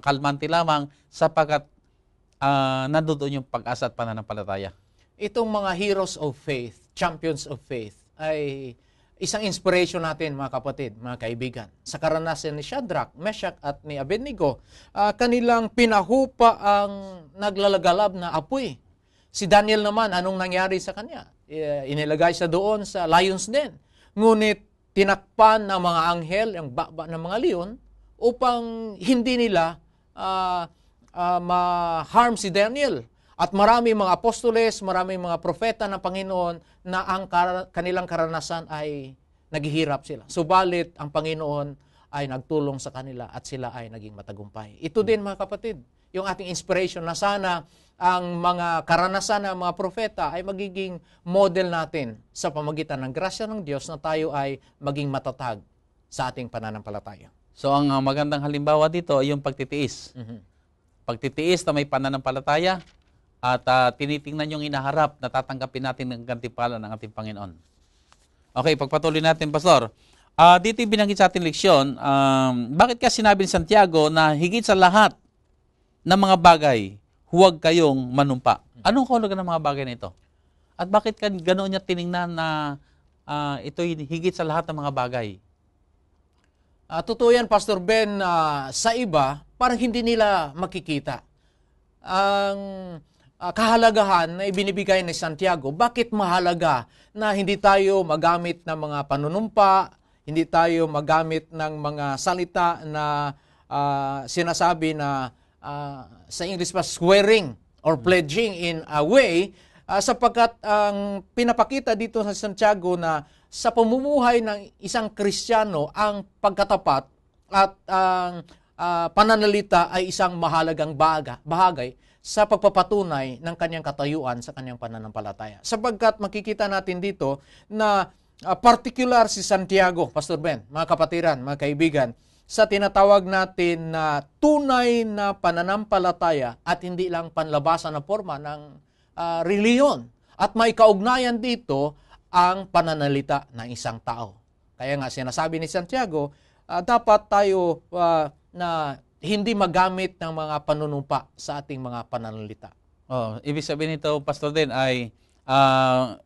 kalmante lamang, sapagkat nandoon yung pag-asa at pananampalataya. Itong mga heroes of faith, champions of faith, ay isang inspiration natin, mga kapatid, mga kaibigan. Sa karanasan ni Shadrach, Meshach at ni Abednego, kanilang pinahupa ang naglalagalab na apoy. Si Daniel naman, anong nangyari sa kanya? Inilagay siya doon sa lion's den. Ngunit tinakpan ng mga anghel, ang baba ng mga leon, upang hindi nila ma-harm si Daniel. At maraming mga apostoles, maraming mga propeta ng Panginoon na ang kanilang karanasan ay naghihirap sila. Subalit, ang Panginoon ay nagtulong sa kanila at sila ay naging matagumpay. Ito din, mga kapatid, yung ating inspiration na sana ang mga karanasan ng mga propeta ay magiging model natin sa pamagitan ng grasya ng Diyos na tayo ay maging matatag sa ating pananampalataya. So, ang magandang halimbawa dito ay yung pagtitiis. Pagtitiis na may pananampalataya, at tinitingnan yung inaharap na tatanggapin natin ng gantimpala ng ating Panginoon. Okay, pagpatuloy natin, Pastor. Dito binanggit sa ating leksyon, bakit ka sinabi ni Santiago na higit sa lahat ng mga bagay, huwag kayong manumpa? Anong kahulugan ng mga bagay na ito? At bakit ka ganoon niya tiningnan na ito'y higit sa lahat ng mga bagay? Totoo yan, Pastor Ben, sa iba, parang hindi nila makikita ang kahalagahan na ibinibigay ni Santiago. Bakit mahalaga na hindi tayo magamit ng mga panunumpa, hindi tayo magamit ng mga salita na sinasabi na sa English pa swearing or pledging in a way, sapagkat ang pinapakita dito sa Santiago na sa pamumuhay ng isang Kristiyano, ang pagkatapat at ang pananalita ay isang mahalagang bahagay sa pagpapatunay ng kanyang katayuan sa kanyang pananampalataya. Sapagkat makikita natin dito na particular si Santiago, Pastor Ben, mga kapatiran, mga kaibigan, sa tinatawag natin na tunay na pananampalataya at hindi lang panlabasan na forma ng reliyon. At may kaugnayan dito ang pananalita ng isang tao. Kaya nga sinasabi ni Santiago, dapat tayo na hindi magamit ng mga panunumpa sa ating mga pananalita. Ibig sabihin nito, Pastor din, ay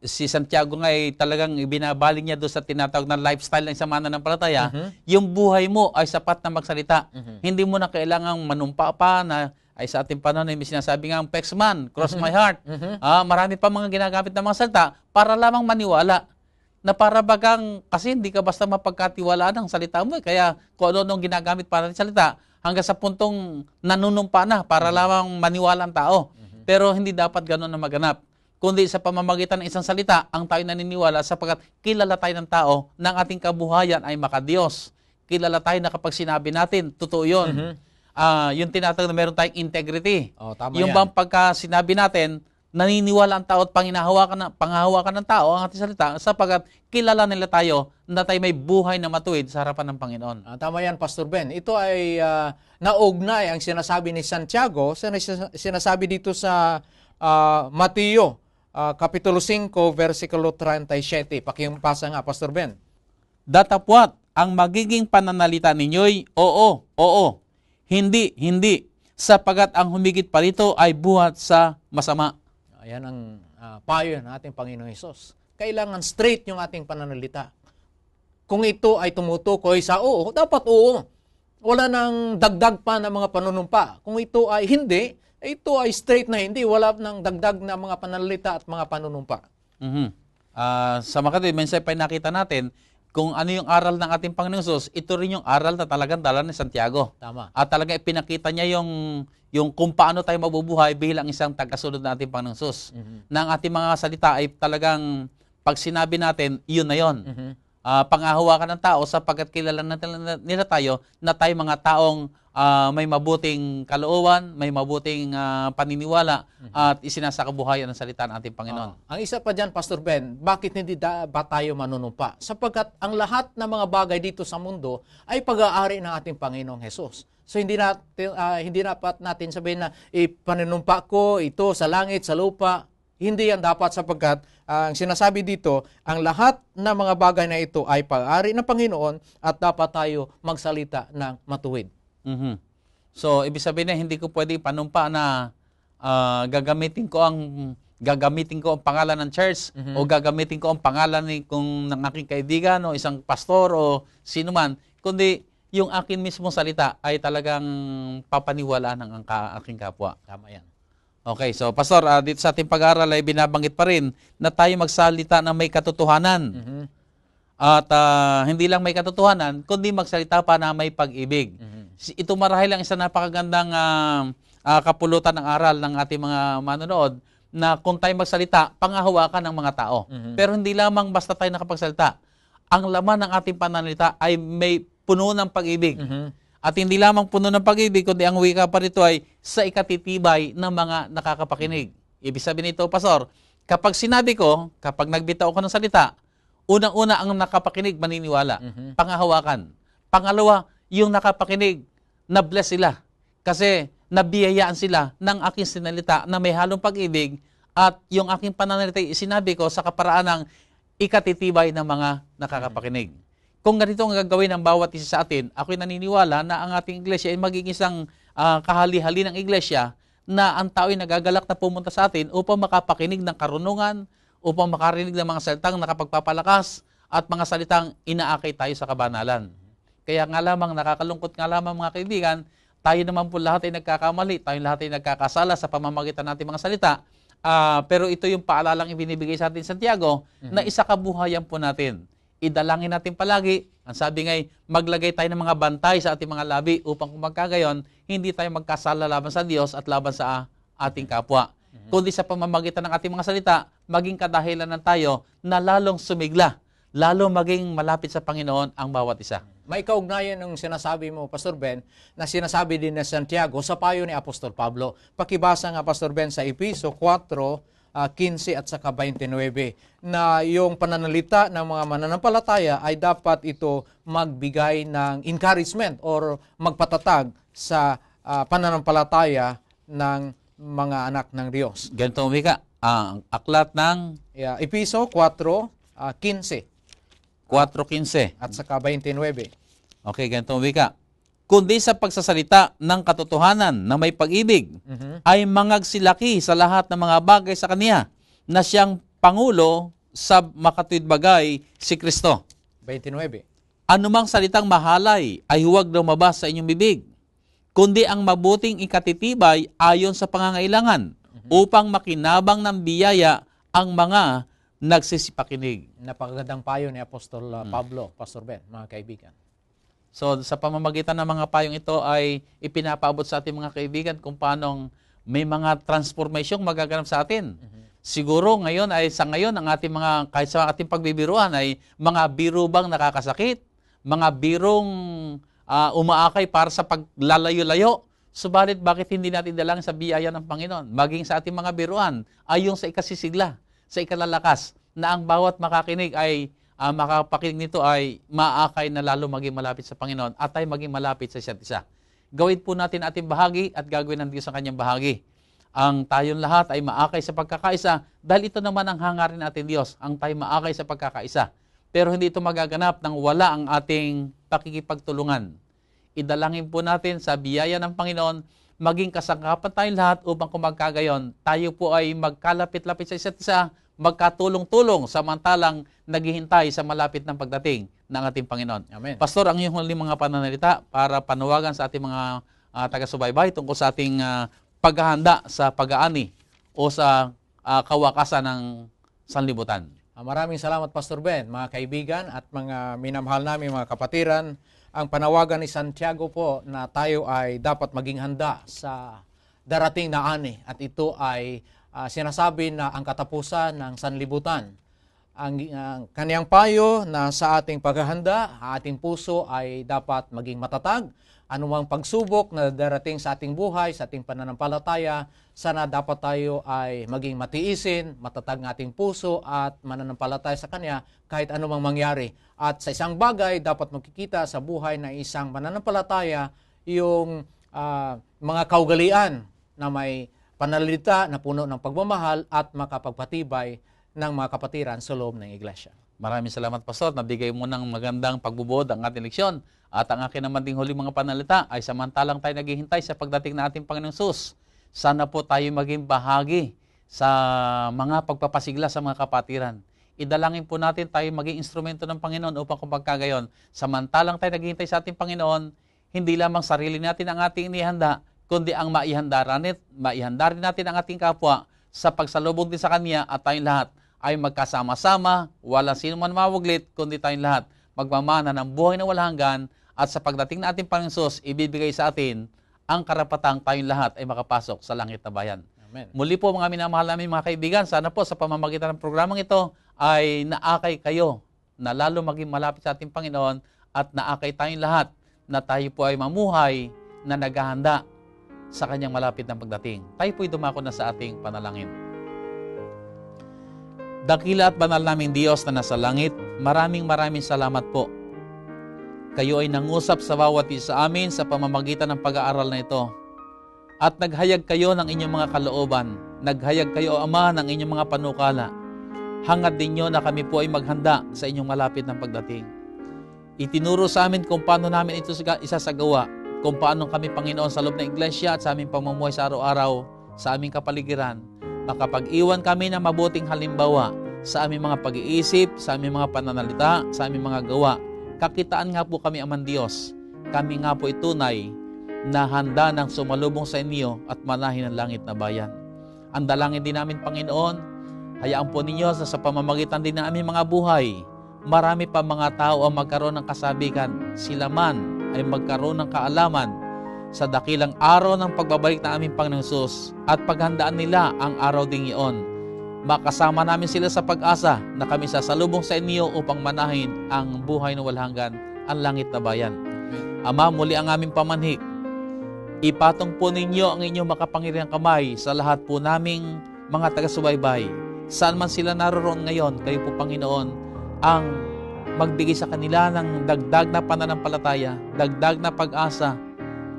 si Santiago nga ay talagang ibinabaling niya doon sa tinatawag na lifestyle ng isang mananampalataya. Yung buhay mo ay sapat na magsalita. Hindi mo na kailangang manumpa pa na ay sa ating panahon ay may sinasabi nga ang Pexman, cross my heart. Marami pa mga ginagamit na mga salita para lamang maniwala. Na para bagang, kasi hindi ka basta mapagkatiwalaan ng salita mo. Kaya kung ano-anong ginagamit para ng salita, hanggang sa puntong nanunumpa na para lamang maniwala ang tao. Pero hindi dapat gano'n na maganap. Kundi sa pamamagitan ng isang salita, ang tayo naniniwala sapagkat kilala tayo ng tao na ang ating kabuhayan ay makadiyos. Kilala tayo na kapag sinabi natin, totoo yun. Yung tinatawag na meron tayong integrity. Tama yung yan. bang pagka sinabi natin, naniniwala ang tao at panghahawakan ng tao ang ating salita sapagkat kilala nila tayo na tayo may buhay na matuwid sa harapan ng Panginoon. Tama yan, Pastor Ben. Ito ay naugnay ang sinasabi ni Santiago, sinasabi dito sa Mateo, Kapitulo 5, versikulo 37. Pakipasa nga, Pastor Ben. Datapwat, ang magiging pananalita ninyo'y oo, oo, hindi, hindi, sapagat ang humigit pa rito ay buhat sa masama. Ayan ang payo ng ating Panginoong Hesus. Kailangan straight yung ating pananalita. Kung ito ay tumutukoy sa oo, dapat oo. Wala nang dagdag pa ng mga panunumpa. Kung ito ay hindi, ito ay straight na hindi. Wala nang dagdag na mga pananalita at mga panunumpa. Sa makatid, minsan pa nakita natin kung ano yung aral ng ating Panginoong Hesus, ito rin yung aral na talagang dala ni Santiago. Tama. At talagang ipinakita niya yung kung paano tayo mabubuhay bilang isang tagasunod ng ating Panginoong Hesus. Na ang ating mga salita ay talagang pag sinabi natin, yun na yun. Panghahawakan ng tao sapagkat kilala nila tayo na tayo mga taong may mabuting kalooban, may mabuting paniniwala at isinasakabuhayan ng salita ng ating Panginoon. Ang isa pa dyan, Pastor Ben, bakit hindi ba tayo manunumpa? Sapagkat ang lahat ng mga bagay dito sa mundo ay pag-aari ng ating Panginoong Hesus. So hindi dapat natin sabihin na paninumpa ko ito sa langit, sa lupa. Hindi yan dapat sapagkat ang sinasabi dito, ang lahat ng mga bagay na ito ay pag-aari ng Panginoon at dapat tayo magsalita ng matuwid. So, ibig sabihin na hindi ko pwede panumpa na gagamitin ko ang pangalan ng church o gagamitin ko ang pangalan ng aking kaibigan o isang pastor o sino man, kundi yung akin mismo salita ay talagang papaniwalaan ng aking kapwa. Tama yan. Okay, so Pastor, dito sa ating pag-aaral ay binabanggit pa rin na tayo magsalita ng may katotohanan. At hindi lang may katotohanan, kundi magsalita pa na may pag-ibig. Ito marahil lang isang napakagandang kapulutan ng aral ng ating mga manonood na kung tayo magsalita, panghahawakan ng mga tao. Pero hindi lamang basta tayo nakapagsalita. Ang laman ng ating pananalita ay may puno ng pag-ibig. At hindi lamang puno ng pag-ibig, kundi ang wika pa rito ay sa ikatitibay ng mga nakakapakinig. Ibig sabihin nito, Pastor, kapag sinabi ko, kapag nagbitaw ko ng salita, unang-una ang nakapakinig maniniwala, panghahawakan. Pangalawa, yung nakapakinig, na-bless sila. Kasi nabiyayaan sila ng aking sinalita na may halong pag-ibig at yung aking pananalita, sinabi ko sa kaparaan ng ikatitibay ng mga nakakapakinig. Kung ganito ang gagawin ng bawat isa sa atin, ako'y naniniwala na ang ating iglesia ay magiging isang kahali-hali ng iglesia na ang tao'y nagagalak na pumunta sa atin upang makapakinig ng karunungan, upang makarinig ng mga salitang nakapagpapalakas at mga salitang inaakay tayo sa kabanalan. Kaya nga lamang, nakakalungkot nga lamang mga kaibigan, tayo naman po lahat ay nagkakamali, tayo lahat ay nagkakasala sa pamamagitan natin mga salita. Pero ito yung paalalang ibinibigay sa atin Santiago na isa kabuhayan po natin. Idalangin natin palagi. Ang sabi nga'y maglagay tayo ng mga bantay sa ating mga labi upang kung magkagayon, hindi tayo magkasala laban sa Diyos at laban sa ating kapwa. Kundi sa pamamagitan ng ating mga salita, maging kadahilan ng tayo na lalong sumigla, lalong maging malapit sa Panginoon ang bawat isa. May kaugnayan ng sinasabi mo, Pastor Ben, na sinasabi din ni Santiago sa payo ni Apostol Pablo. Pakibasa nga, Pastor Ben, sa Episo 4:15 at saka 29, na yung pananalita ng mga mananampalataya ay dapat ito magbigay ng encouragement or magpatatag sa pananampalataya ng mga anak ng Diyos. Ganito umika, ang aklat ng Episo 4:15 4:15 at saka 29. Okay, ganito umika. Kundi sa pagsasalita ng katotohanan na may pag-ibig, ay mangagsilaki sa lahat ng mga bagay sa Kaniya na siyang Pangulo sa makatuwid bagay, si Kristo. 29. Anumang salitang mahalay ay huwag lumabas sa inyong bibig, kundi ang mabuting ikatitibay ayon sa pangangailangan upang makinabang ng biyaya ang mga nagsisipakinig. Napakagandang payo ni Apostol Pablo, Pastor Ben, mga kaibigan. So sa pamamagitan ng mga payong ito ay ipinapaabot sa ating mga kaibigan kung paano may mga transformasyong magaganap sa atin. Siguro ngayon ay sa ngayon ang ating mga, kahit sa ating pagbibiruan ay mga biro bang nakakasakit, mga birong umaakay para sa paglalayo-layo. Subalit bakit hindi natin dalang sa biyaya ng Panginoon? Maging sa ating mga biruan ay yung sa ikasisigla, sa ikalalakas, na ang bawat makakinig ay makapakinig nito ay maakay na lalo maging malapit sa Panginoon at ay maging malapit sa isa't isa. Gawin po natin ating bahagi at gagawin ng Diyos ang kanyang bahagi. Ang tayong lahat ay maakay sa pagkakaisa dahil ito naman ang hangarin natin Diyos, ang tayo maakay sa pagkakaisa. Pero hindi ito magaganap nang wala ang ating pakikipagtulungan. Idalangin po natin sa biyaya ng Panginoon, maging kasangkapan tayong lahat upang kung magkagayon, tayo po ay magkalapit-lapit sa isa't isa, magkatulong-tulong samantalang naghihintay sa malapit ng pagdating ng ating Panginoon. Amen. Pastor, ang iyong huling mga pananalita para panawagan sa ating mga taga-subaybay tungkol sa ating paghahanda sa pag-aani o sa kawakasan ng sanlibutan. Maraming salamat, Pastor Ben, mga kaibigan at mga minamahal namin mga kapatiran. Ang panawagan ni Santiago po na tayo ay dapat maging handa sa darating na ani at ito ay sinasabi na ang katapusan ng sanlibutan. Ang kaniyang payo na sa ating paghahanda, ating puso ay dapat maging matatag. Anumang pagsubok na darating sa ating buhay, sa ating pananampalataya, sana dapat tayo ay maging matiisin, matatag ng ating puso at mananampalataya sa Kanya kahit anumang mangyari. At sa isang bagay, dapat makikita sa buhay na isang mananampalataya yung mga kaugalian na may panalita na puno ng pagmamahal at makapagpatibay ng mga kapatiran sa loob ng iglesia. Maraming salamat, Pastor. Nabigay mo ng magandang pagbubod ang ating leksyon. At ang akin naman ding huli mga panalita ay samantalang tayo naghihintay sa pagdating na ating Panginoong Sus. Sana po tayo maging bahagi sa mga pagpapasigla sa mga kapatiran. Idalangin po natin tayo maging instrumento ng Panginoon upang kung pagkagayon, samantalang tayo naghihintay sa ating Panginoon, hindi lamang sarili natin ang ating inihanda, kundi ang maihanda rin natin ang ating kapwa sa pagsalubog din sa Kanya at tayong lahat ay magkasama-sama, walang sino man mawaglit, kundi tayong lahat magmamana ng buhay na walang hanggan at sa pagdating na ating Panginoon Sus, ibibigay sa atin ang karapatang tayong lahat ay makapasok sa langit na bayan. Amen. Muli po mga minamahal namin mga kaibigan, sana po sa pamamagitan ng programang ito ay naakay kayo na lalo maging malapit sa ating Panginoon at naakay tayong lahat na tayo po ay mamuhay na naghahanda sa Kanyang malapit ng pagdating. Tayo po'y dumako na sa ating panalangin. Dakila at banal naming Diyos na nasa langit, maraming salamat po. Kayo ay nangusap sa bawat isa sa amin sa pamamagitan ng pag-aaral na ito. At naghayag kayo ng inyong mga kalooban. Naghayag kayo, Ama, ng inyong mga panukala. Hangad ninyo na kami po ay maghanda sa inyong malapit ng pagdating. Itinuro sa amin kung paano namin ito isasagawa, kung paano kami, Panginoon, sa loob ng iglesia at sa aming pamumuhay sa araw-araw, sa aming kapaligiran, makapag-iwan kami ng mabuting halimbawa sa aming mga pag-iisip, sa aming mga pananalita, sa aming mga gawa. Kakitaan nga po kami, Amang Diyos. Kami nga po itunay na handa ng sumalubong sa inyo at manahin ang langit na bayan. Ang dalangin din namin, Panginoon, hayaan po ninyo sa pamamagitan din ng aming mga buhay, marami pa mga tao ang magkaroon ng kasabikan. Sila man ay magkaroon ng kaalaman sa dakilang araw ng pagbabalik ng aming Panginoong Hesus at paghandaan nila ang araw ding iyon. Makasama namin sila sa pag-asa na kami sasalubong sa inyo upang manahin ang buhay na walang hanggan, ang langit na bayan. Ama, muli ang aming pamanhik. Ipatong po ninyo ang inyong makapangyarihang kamay sa lahat po naming mga taga-subaybay. Saan man sila naroon ngayon, kayo po, Panginoon, ang magbigay sa kanila ng dagdag na pananampalataya, dagdag na pag-asa,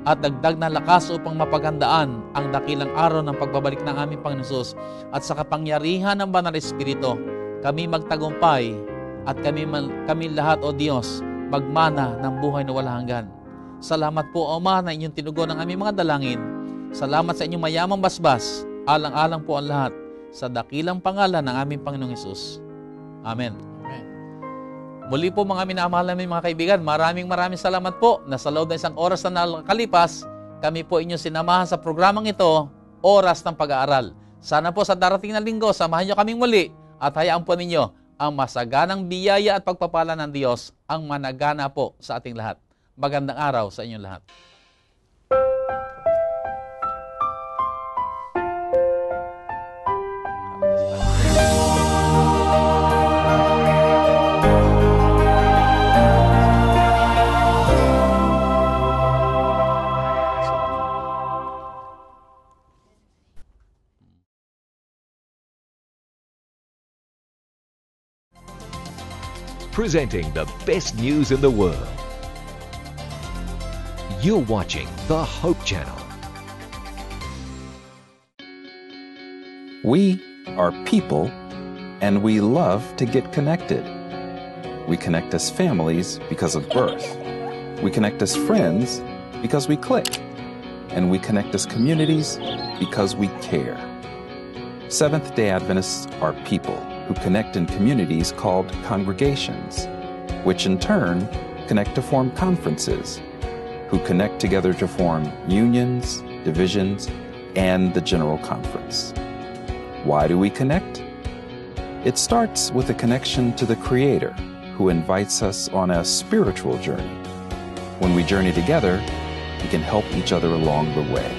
at dagdag na lakas upang mapaghandaan ang dakilang araw ng pagbabalik ng aming Panginoon Hesus. At sa kapangyarihan ng Banal Espiritu, kami magtagumpay at kami lahat, O Diyos, magmana ng buhay na walang hanggan. Salamat po, Ama, na inyong tinugon ang aming mga dalangin. Salamat sa inyong mayamang basbas. Alang-alang po ang lahat sa dakilang pangalan ng aming Panginoong Hesus. Amen. Muli po mga minamahal namin mga kaibigan, maraming salamat po na sa loob ng isang oras na nakalipas, kami po inyong sinamahan sa programang ito, Oras ng Pag-aaral. Sana po sa darating na linggo, samahan nyo kaming muli at hayaan po ninyo ang masaganang biyaya at pagpapala ng Diyos ang managana po sa ating lahat. Magandang araw sa inyong lahat. Presenting the best news in the world. You're watching the Hope Channel. We are people, and we love to get connected. We connect as families because of birth. We connect as friends because we click. And we connect as communities because we care. Seventh-day Adventists are people who connect in communities called congregations, which in turn connect to form conferences, who connect together to form unions, divisions, and the General Conference. Why do we connect? It starts with a connection to the Creator, who invites us on a spiritual journey. When we journey together, we can help each other along the way.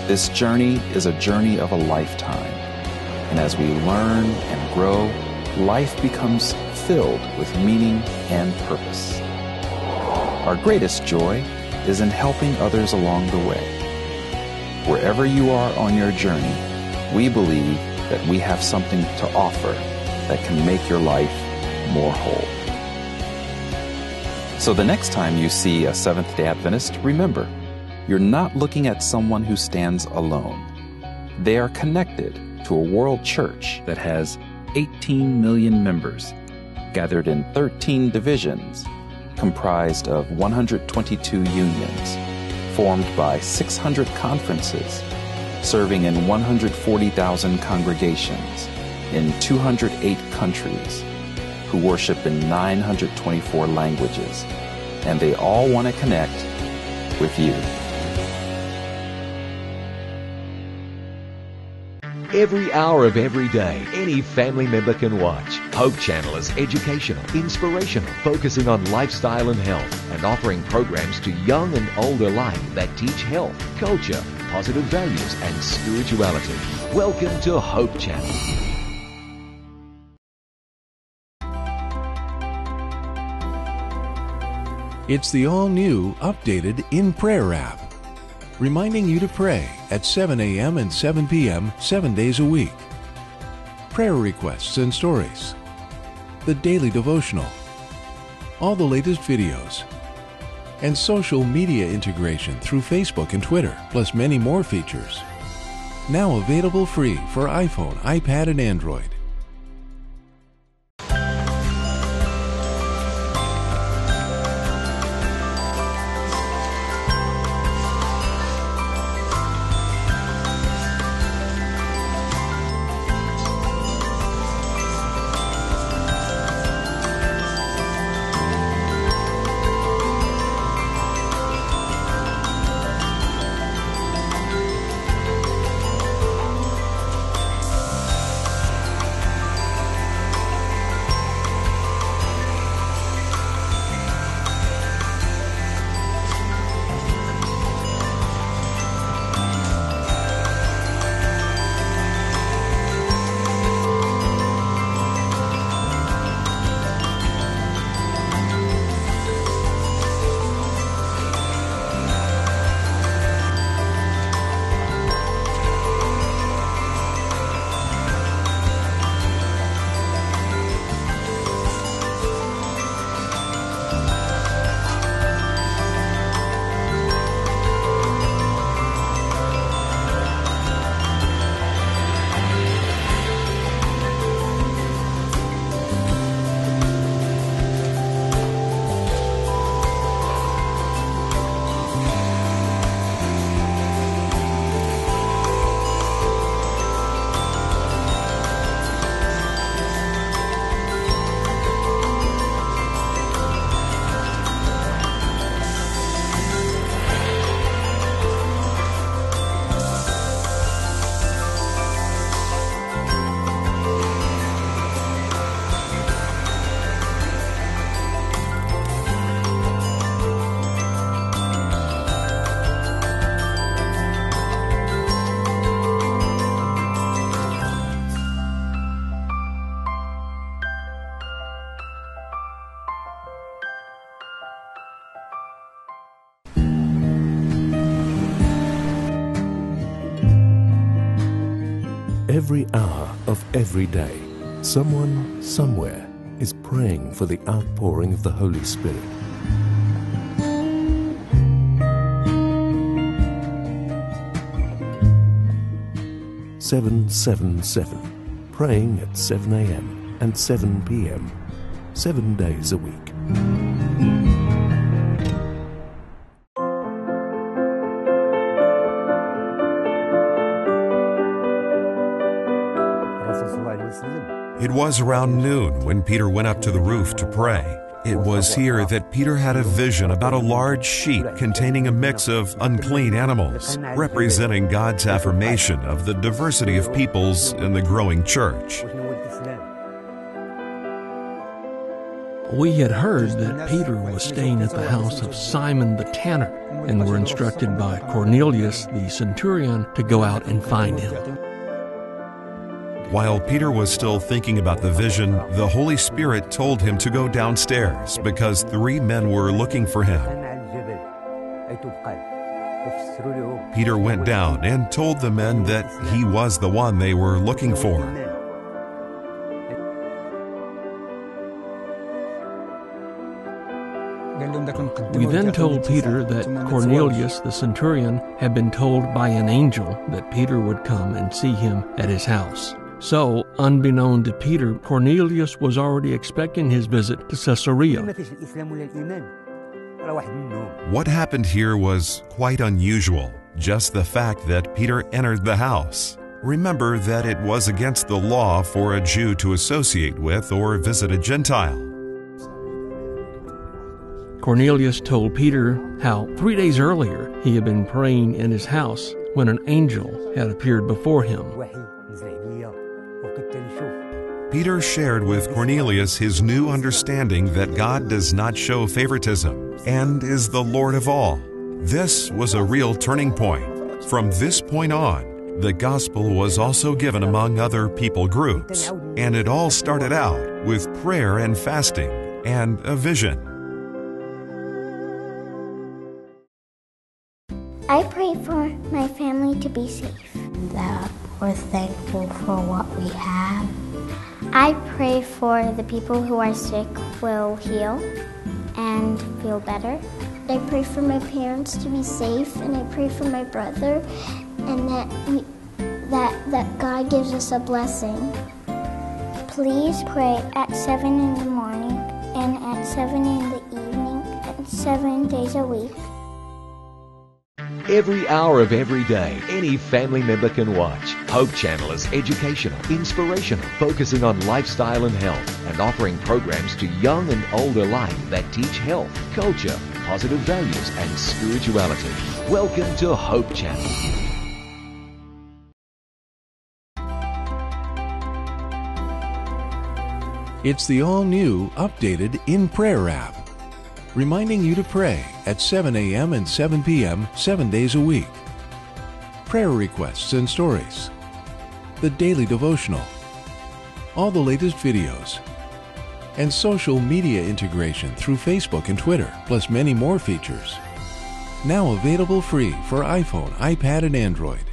This journey is a journey of a lifetime. And as we learn and grow, life becomes filled with meaning and purpose. Our greatest joy is in helping others along the way. Wherever you are on your journey, we believe that we have something to offer that can make your life more whole. So the next time you see a Seventh-day Adventist, remember, you're not looking at someone who stands alone. They are connected to a world church that has 18 million members, gathered in 13 divisions, comprised of 122 unions, formed by 600 conferences, serving in 140,000 congregations in 208 countries, who worship in 924 languages, and they all want to connect with you. Every hour of every day, any family member can watch. Hope Channel is educational, inspirational, focusing on lifestyle and health, and offering programs to young and old alike that teach health, culture, positive values, and spirituality. Welcome to Hope Channel. It's the all-new, updated In Prayer app, reminding you to pray at 7 a.m. and 7 p.m. 7 days a week. Prayer requests and stories, the daily devotional, all the latest videos, and social media integration through Facebook and Twitter, plus many more features. Now available free for iPhone, iPad, and Android. Every hour of every day, someone somewhere is praying for the outpouring of the Holy Spirit. "777", praying at 7 a.m. and 7 p.m., 7 days a week. It was around noon when Peter went up to the roof to pray. It was here that Peter had a vision about a large sheet containing a mix of unclean animals, representing God's affirmation of the diversity of peoples in the growing church. We had heard that Peter was staying at the house of Simon the tanner and were instructed by Cornelius the centurion to go out and find him. While Peter was still thinking about the vision, the Holy Spirit told him to go downstairs because 3 men were looking for him. Peter went down and told the men that he was the one they were looking for. We then told Peter that Cornelius the centurion had been told by an angel that Peter would come and see him at his house. So, unbeknown to Peter, Cornelius was already expecting his visit to Caesarea. What happened here was quite unusual, just the fact that Peter entered the house. Remember that it was against the law for a Jew to associate with or visit a Gentile. Cornelius told Peter how 3 days earlier he had been praying in his house when an angel had appeared before him. Peter shared with Cornelius his new understanding that God does not show favoritism and is the Lord of all. This was a real turning point. From this point on, the gospel was also given among other people groups, and it all started out with prayer and fasting and a vision. I pray for my family to be safe. That we're thankful for what we have. I pray for the people who are sick will heal and feel better. I pray for my parents to be safe, and I pray for my brother, and that God gives us a blessing. Please pray at 7 in the morning and at 7 in the evening and 7 days a week. Every hour of every day, any family member can watch. Hope Channel is educational, inspirational, focusing on lifestyle and health, and offering programs to young and old alike that teach health, culture, positive values, and spirituality. Welcome to Hope Channel. It's the all-new, updated In Prayer app, reminding you to pray at 7 a.m. and 7 p.m. 7 days a week. Prayer requests and stories, the daily devotional, all the latest videos, and social media integration through Facebook and Twitter, plus many more features. Now available free for iPhone, iPad, and Android.